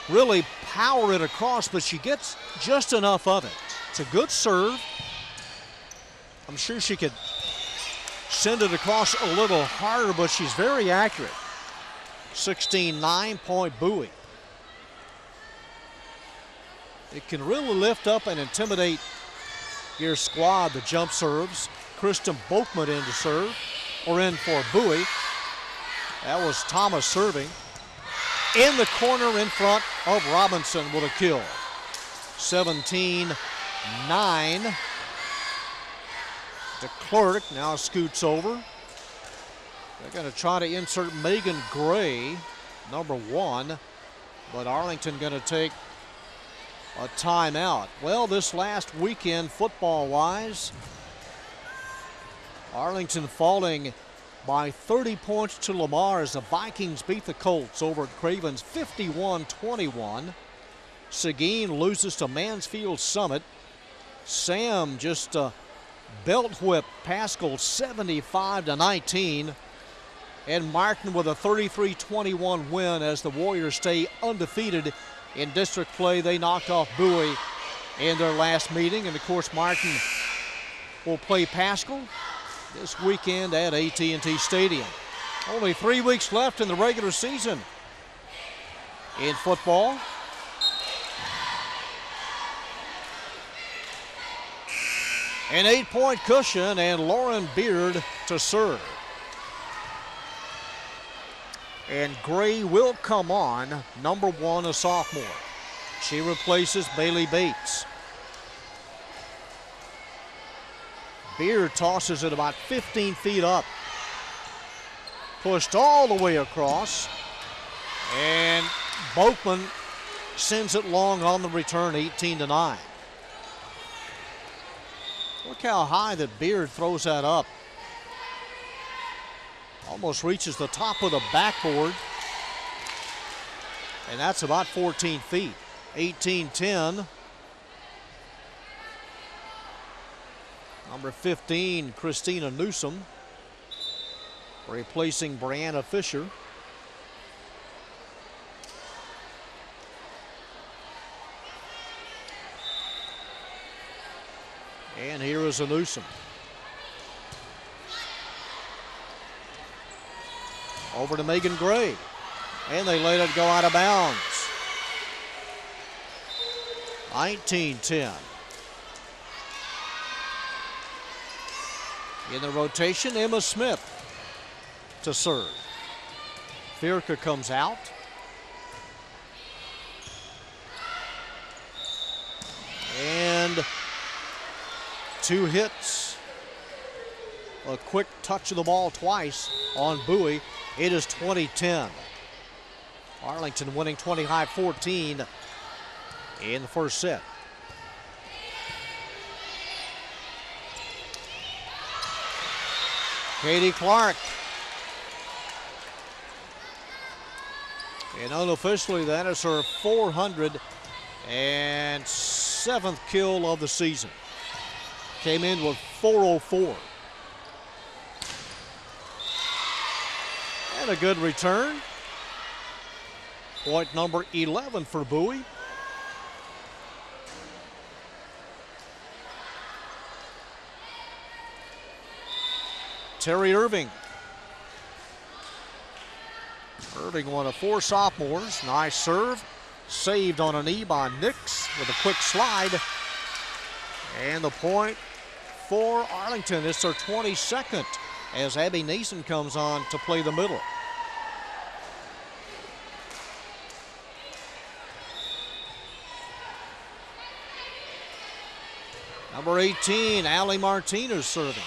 really power it across, but she gets just enough of it. It's a good serve. I'm sure she could send it across a little harder, but she's very accurate. 16-9, point Bowie. It can really lift up and intimidate your squad, the jump serves. Kristen Boakman in to serve, or in for Bowie. That was Thomas serving. In the corner in front of Robinson with a kill. 17-9. to Clerk, now scoots over. They're going to try to insert Megan Gray, number 1, but Arlington going to take a timeout. Well, this last weekend, football-wise, Arlington falling by 30 points to Lamar as the Vikings beat the Colts over at Cravens 51-21. Seguin loses to Mansfield Summit. Sam just belt whipped Pascal 75-19. And Martin with a 33-21 win as the Warriors stay undefeated in district play. They knocked off Bowie in their last meeting. And of course, Martin will play Pascal this weekend at AT&T Stadium. Only 3 weeks left in the regular season in football. An 8-point cushion, and Lauren Beard to serve. And Gray will come on, number 1, a sophomore. She replaces Bailey Bates. Beard tosses it about 15 feet up. Pushed all the way across. And Boatman sends it long on the return, 18-9. Look how high that Beard throws that up. Almost reaches the top of the backboard. And that's about 14 feet. 18-10. Number 15, Christina Newsom, replacing Brianna Fisher. And here is a Newsom. Over to Megan Gray. And they let it go out of bounds. 19-10. In the rotation, Emma Smith to serve. Firka comes out. And 2 hits. A quick touch of the ball twice on Bowie. It is 20-10. Arlington winning 20-14 in the first set. Katie Clark. And unofficially, that is her 407th kill of the season. Came in with 404. And a good return. Point number 11 for Bowie. Terry Irving. Irving, one of 4 sophomores. Nice serve. Saved on a knee by Nix with a quick slide. And the point for Arlington. It's their 22nd as Abby Neeson comes on to play the middle. Number 18, Allie Martinez serving.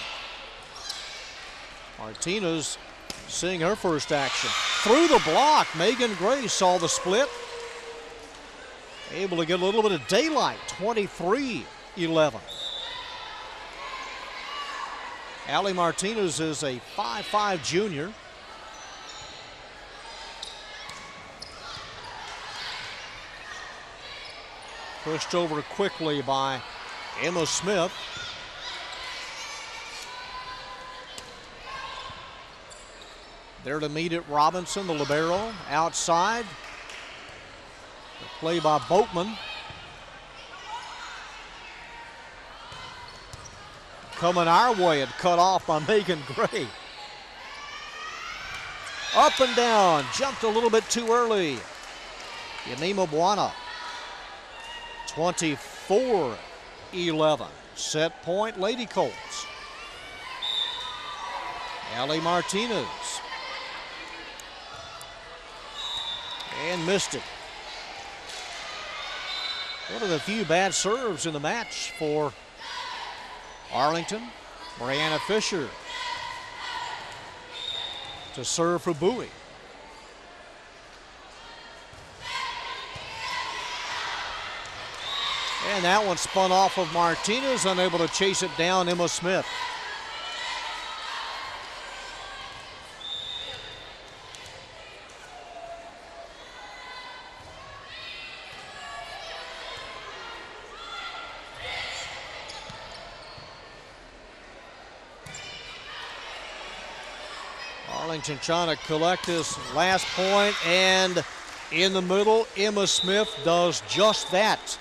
Martinez seeing her first action. Through the block, Megan Gray saw the split. Able to get a little bit of daylight, 23-11. Allie Martinez is a 5'5" junior. Pushed over quickly by Emma Smith. There to meet it, Robinson, the libero, outside. The play by Boatman. Coming our way and cut off by Megan Gray. Up and down, jumped a little bit too early. Yanima Buana. 24-11. Set point, Lady Colts. Allie Martinez. And missed it. One of the few bad serves in the match for Arlington. Brianna Fisher to serve for Bowie. And that one spun off of Martinez, unable to chase it down, Emma Smith. Arlington trying to collect this last point, and in the middle, Emma Smith does just that,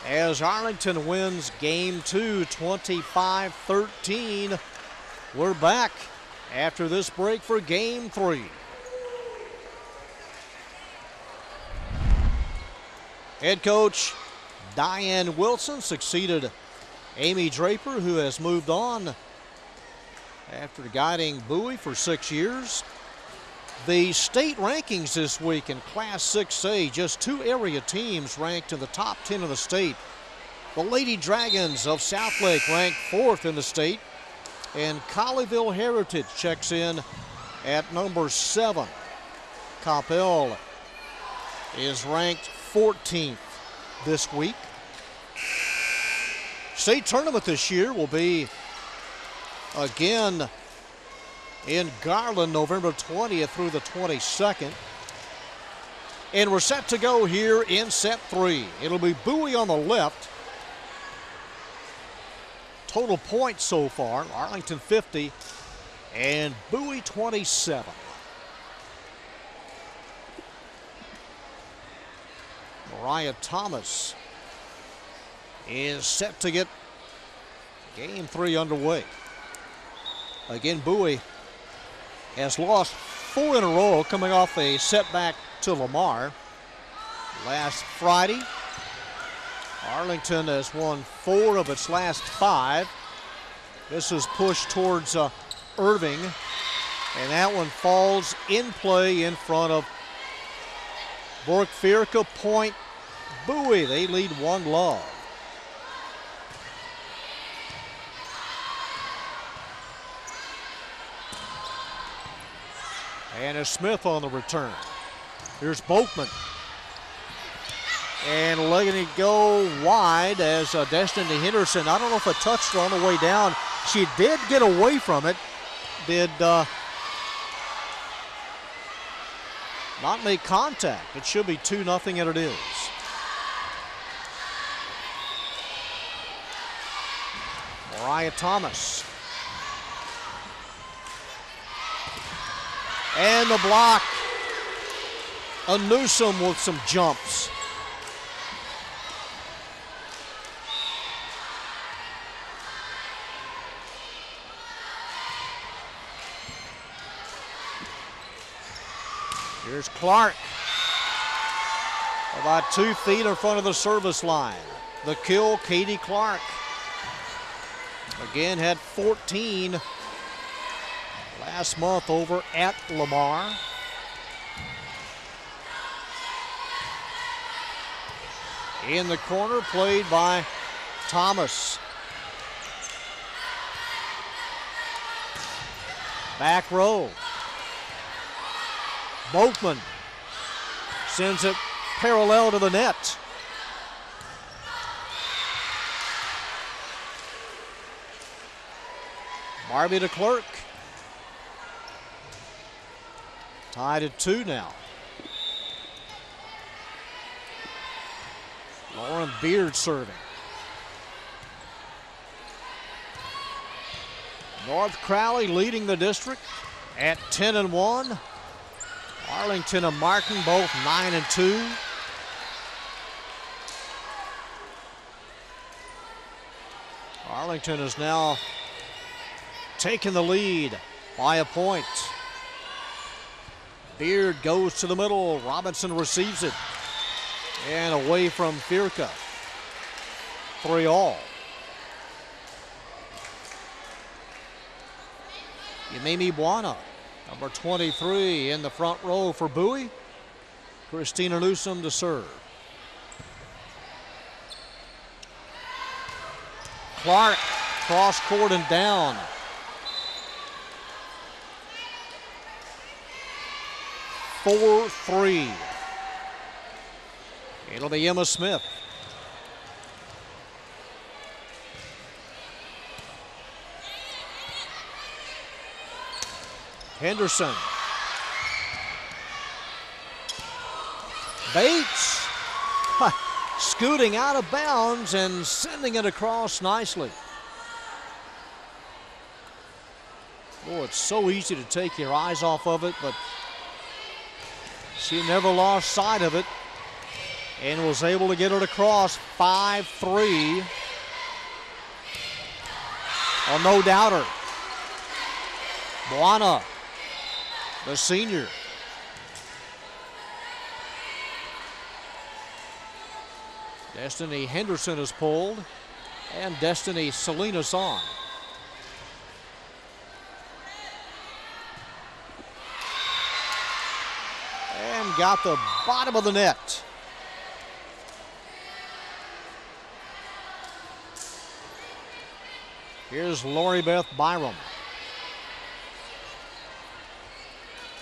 as Arlington wins game 2, 25-13. We're back after this break for game 3. Head coach Diane Wilson succeeded Amy Draper, who has moved on after guiding Bowie for 6 years. The state rankings this week in Class 6A, just 2 area teams ranked in the top 10 of the state. The Lady Dragons of Southlake ranked 4th in the state, and Colleyville Heritage checks in at number 7. Coppell is ranked 14th this week. State tournament this year will be again in Garland, November 20th through the 22nd. And we're set to go here in set 3. It'll be Bowie on the left. Total points so far, Arlington 50 and Bowie 27. Mariah Thomas is set to get game 3 underway. Again, Bowie has lost 4 in a row, coming off a setback to Lamar last Friday. Arlington has won 4 of its last 5. This is pushed towards Irving, and that one falls in play in front of Bork-Fierka. Point Bowie. They lead 1-0. Anna Smith on the return. Here's Boatman. And letting it go wide as Destiny Henderson, I don't know if it touched her on the way down. She did get away from it. Did not make contact. It should be 2-0, and it is. Mariah Thomas. And the block. A Newsom with some jumps. Here's Clark. About 2 feet in front of the service line. The kill, Katie Clark. Again, had 14 last month over at Lamar. In the corner, played by Thomas. Back row. Boatman sends it parallel to the net. Barbie to Clerk. Tied at 2 now. Lauren Beard serving. North Crowley leading the district at 10-1. Arlington and Martin both 9-2. Arlington has now taken the lead by a point. Beard goes to the middle. Robinson receives it. And away from Fierka. 3-all. Yamimi Buana, number 23, in the front row for Bowie. Christina Newsom to serve. Clark Cross court and down. Four, 3. It'll be Emma Smith. Henderson. Bates scooting out of bounds and sending it across nicely. Oh, it's so easy to take your eyes off of it, but she never lost sight of it and was able to get it across. 5-3. Oh, no doubter. Buana, the senior. Destiny Henderson is pulled, and Destiny Salinas on. And got the bottom of the net. Here's Lori Beth Byram.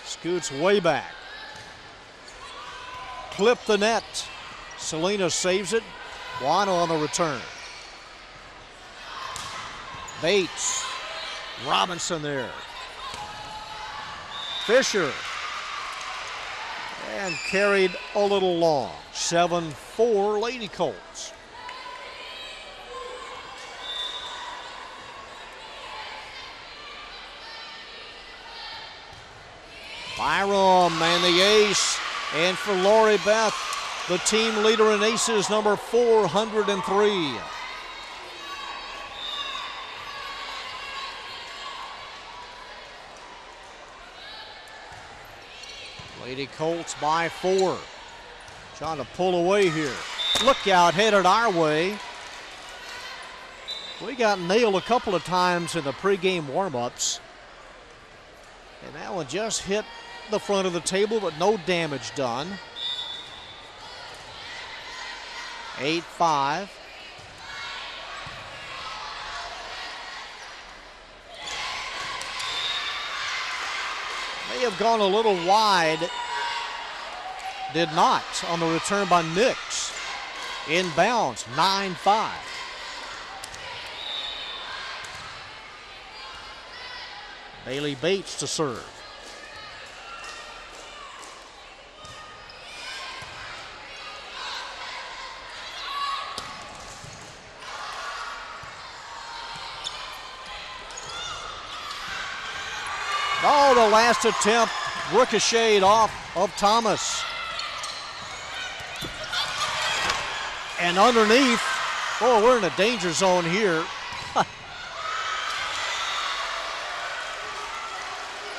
Scoots way back. Clip the net. Salinas saves it. Buana on the return. Bates. Robinson there. Fisher. And carried a little long. 7-4 Lady Colts. Byram and the ace. And for Lori Beth, the team leader in aces, number 403. Lady Colts by 4. Trying to pull away here. Look out, headed our way. We got nailed a couple of times in the pregame warm-ups. And that one just hit the front of the table, but no damage done. 8-5. May have gone a little wide. Did not on the return by Nix. Inbounds, 9-5. Bailey Bates to serve. Oh, the last attempt ricocheted off of Thomas. And underneath, oh, we're in a danger zone here.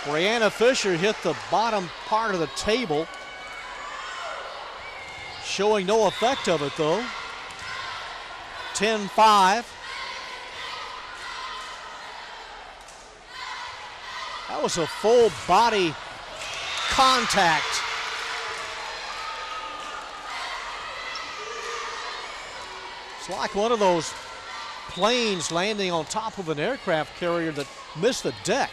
Brianna Fisher hit the bottom part of the table. Showing no effect of it though. 10-5. That was a full body contact. It's like one of those planes landing on top of an aircraft carrier that missed the deck.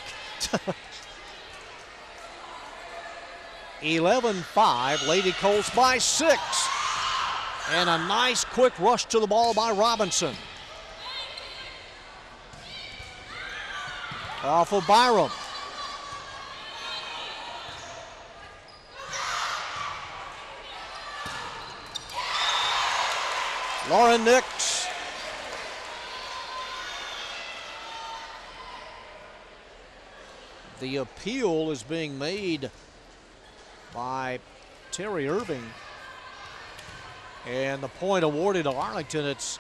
11-5, Lady Colts by 6. And a nice quick rush to the ball by Robinson. Off of Byram. Lauren Nix. The appeal is being made by Terry Irving. And the point awarded to Arlington. It's,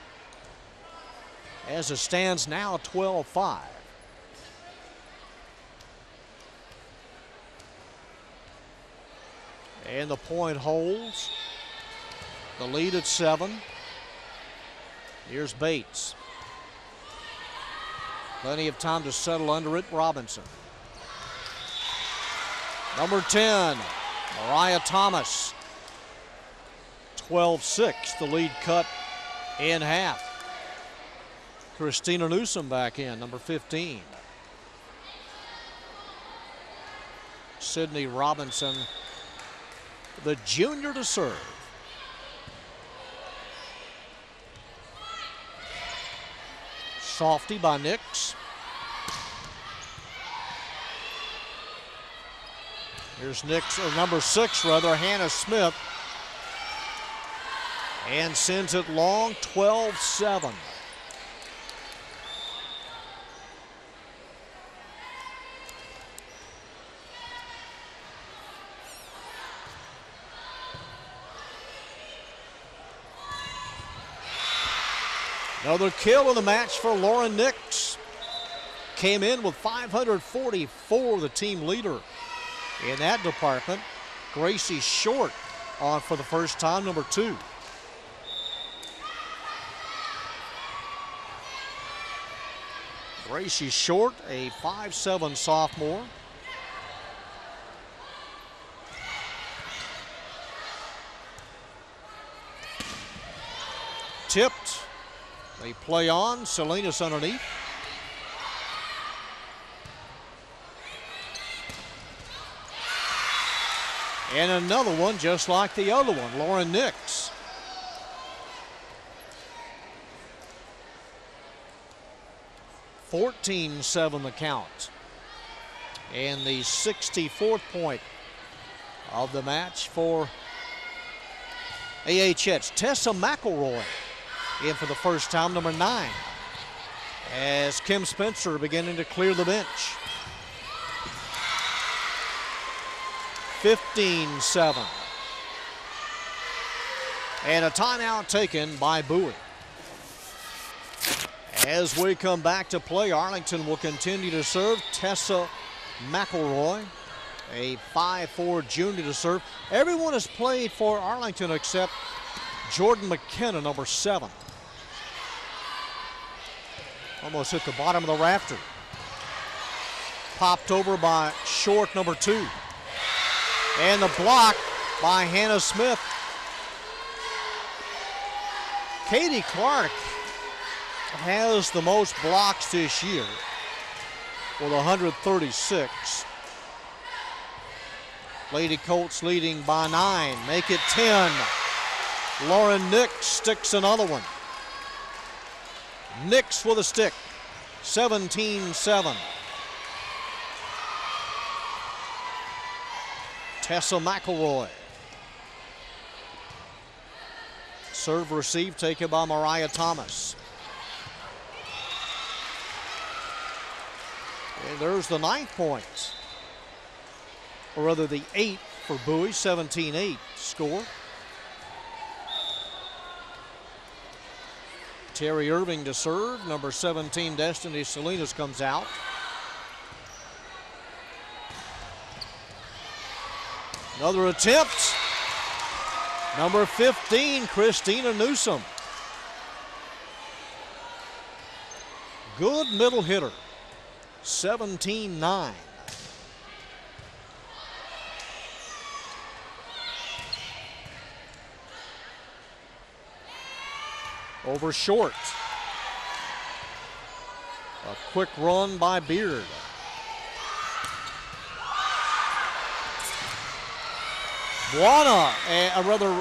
as it stands now, 12-5. And the point holds. The lead at 7. Here's Bates. Plenty of time to settle under it. Robinson. Number 10, Mariah Thomas. 12-6, the lead cut in half. Christina Newsom back in, number 15. Sydney Robinson, the junior, to serve. Softy by Nix. Here's Nix, or number 6 rather, Hannah Smith. And sends it long, 12-7. Another kill in the match for Lauren Nix. Came in with 544, the team leader in that department. Gracie Short on for the first time, number 2. Gracie Short, a 5'7" sophomore. Tipped. They play on. Salinas underneath. And another one just like the other one, Lauren Nix. (14-7) the count. And the 64th point of the match for AHS. Tessa McElroy in for the first time, number 9. As Kim Spencer beginning to clear the bench. 15-7. And a timeout taken by Bowie. As we come back to play, Arlington will continue to serve. Tessa McElroy, a 5'4" junior, to serve. Everyone has played for Arlington except Jordan McKenna, number 7. Almost hit the bottom of the rafter. Popped over by Short, number 2. And the block by Hannah Smith. Katie Clark has the most blocks this year with 136. Lady Colts leading by 9, make it 10. Lauren Nix sticks another one. Nix with a stick, 17-7. Tessa McElroy. Serve receive taken by Mariah Thomas. And there's the 9th point. Or rather the 8th for Bowie, 17-8 score. Terry Irving to serve. Number 17, Destiny Salinas, comes out. Another attempt. Number 15, Christina Newsom. Good middle hitter. 17-9. Over Short. A quick run by Beard.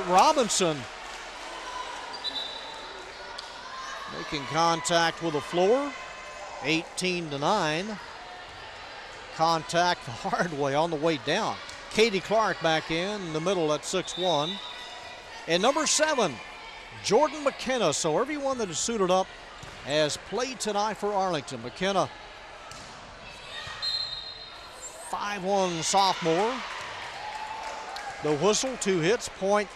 Robinson making contact with the floor. 18-9. Contact the hard way on the way down. Katie Clark back in the middle at 6'1". And number 7, Jordan McKenna. So everyone that is suited up has played tonight for Arlington. McKenna, 5'1" sophomore. The whistle, 2 hits, point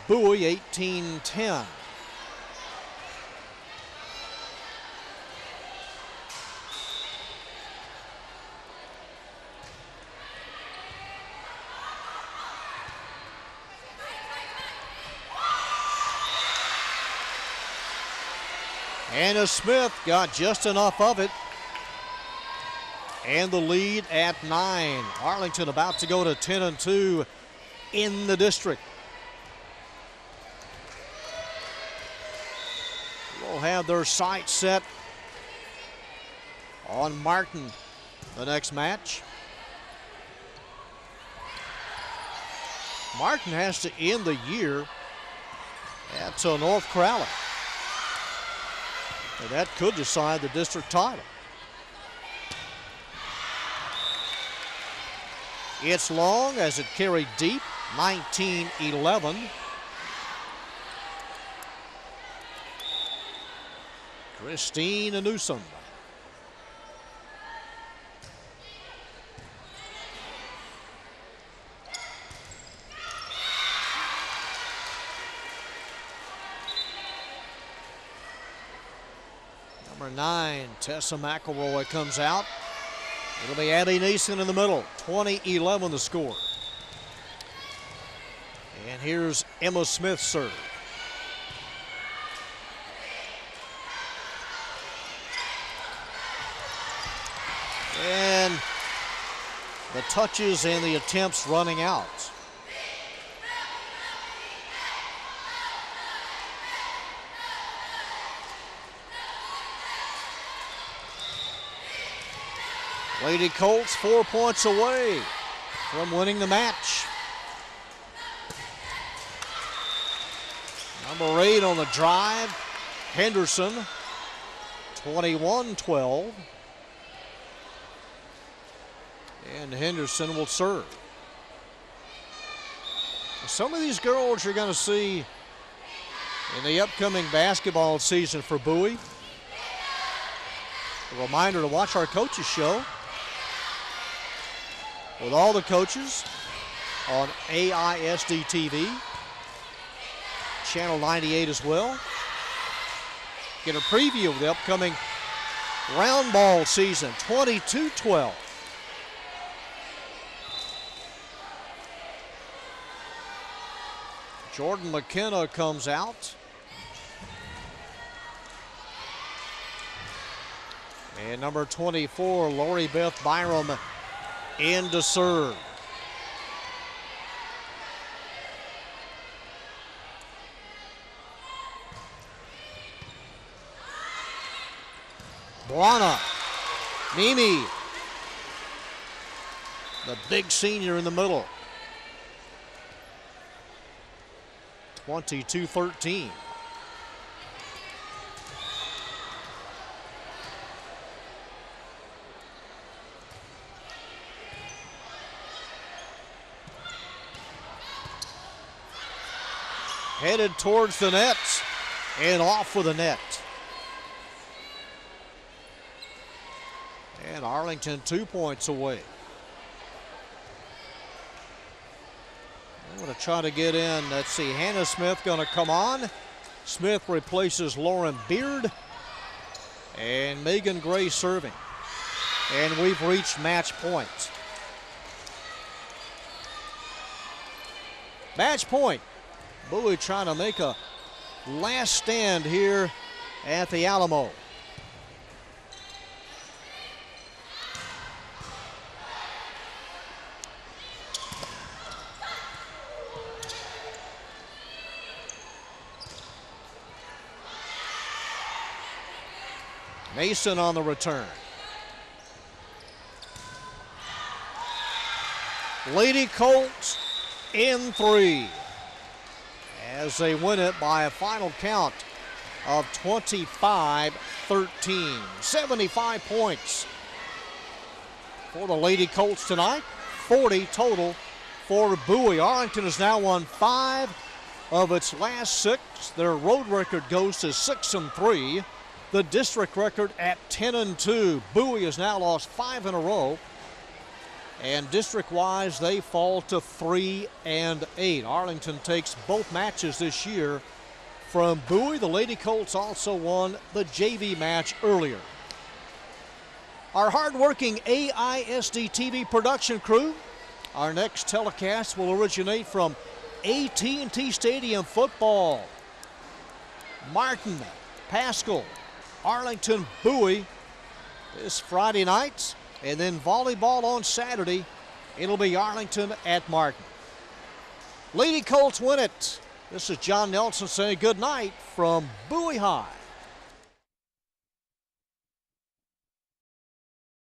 Bowie, 18-10. Hannah Smith got just enough of it. And the lead at 9. Arlington about to go to 10-2 in the district. A little have their sights set on Martin the next match. Martin has to end the year at North Crowley. And that could decide the district title. It's long as it carried deep, 19-11. Christine Newsom. Number 9, Tessa McElroy comes out. It'll be Abby Neeson in the middle. 20-11 the score. And here's Emma Smith serve. And the touches and the attempts running out. Lady Colts 4 points away from winning the match. Number 8 on the drive, Henderson, 21-12. And Henderson will serve. Some of these girls you're going to see in the upcoming basketball season for Bowie. A reminder to watch our coaches show with all the coaches on AISD-TV, Channel 98 as well. Get a preview of the upcoming round ball season, 22-12. Jordan McKenna comes out. And number 24, Lori Beth Byram, in to serve. Buana, Mimi, the big senior in the middle. 22-13. Headed towards the net and off with the net. And Arlington 2 points away. I'm going to try to get in. Let's see, Hannah Smith going to come on. Smith replaces Lauren Beard. And Megan Gray serving. And we've reached match point. Match point. Bowie trying to make a last stand here at the Alamo. Mason on the return. Lady Colts in 3 as they win it by a final count of 25-13. 75 points for the Lady Colts tonight. 40 total for Bowie. Arlington has now won 5 of its last 6. Their road record goes to 6-3. The district record at 10-2. Bowie has now lost 5 in a row. And district-wise, they fall to 3-8. Arlington takes both matches this year from Bowie. The Lady Colts also won the JV match earlier. Our hardworking AISD-TV production crew. Our next telecast will originate from AT&T Stadium football. Martin, Pascal, Arlington, Bowie this Friday night, and then volleyball on Saturday. It'll be Arlington at Martin. Lady Colts win it. This is John Nelson saying good night from Bowie High.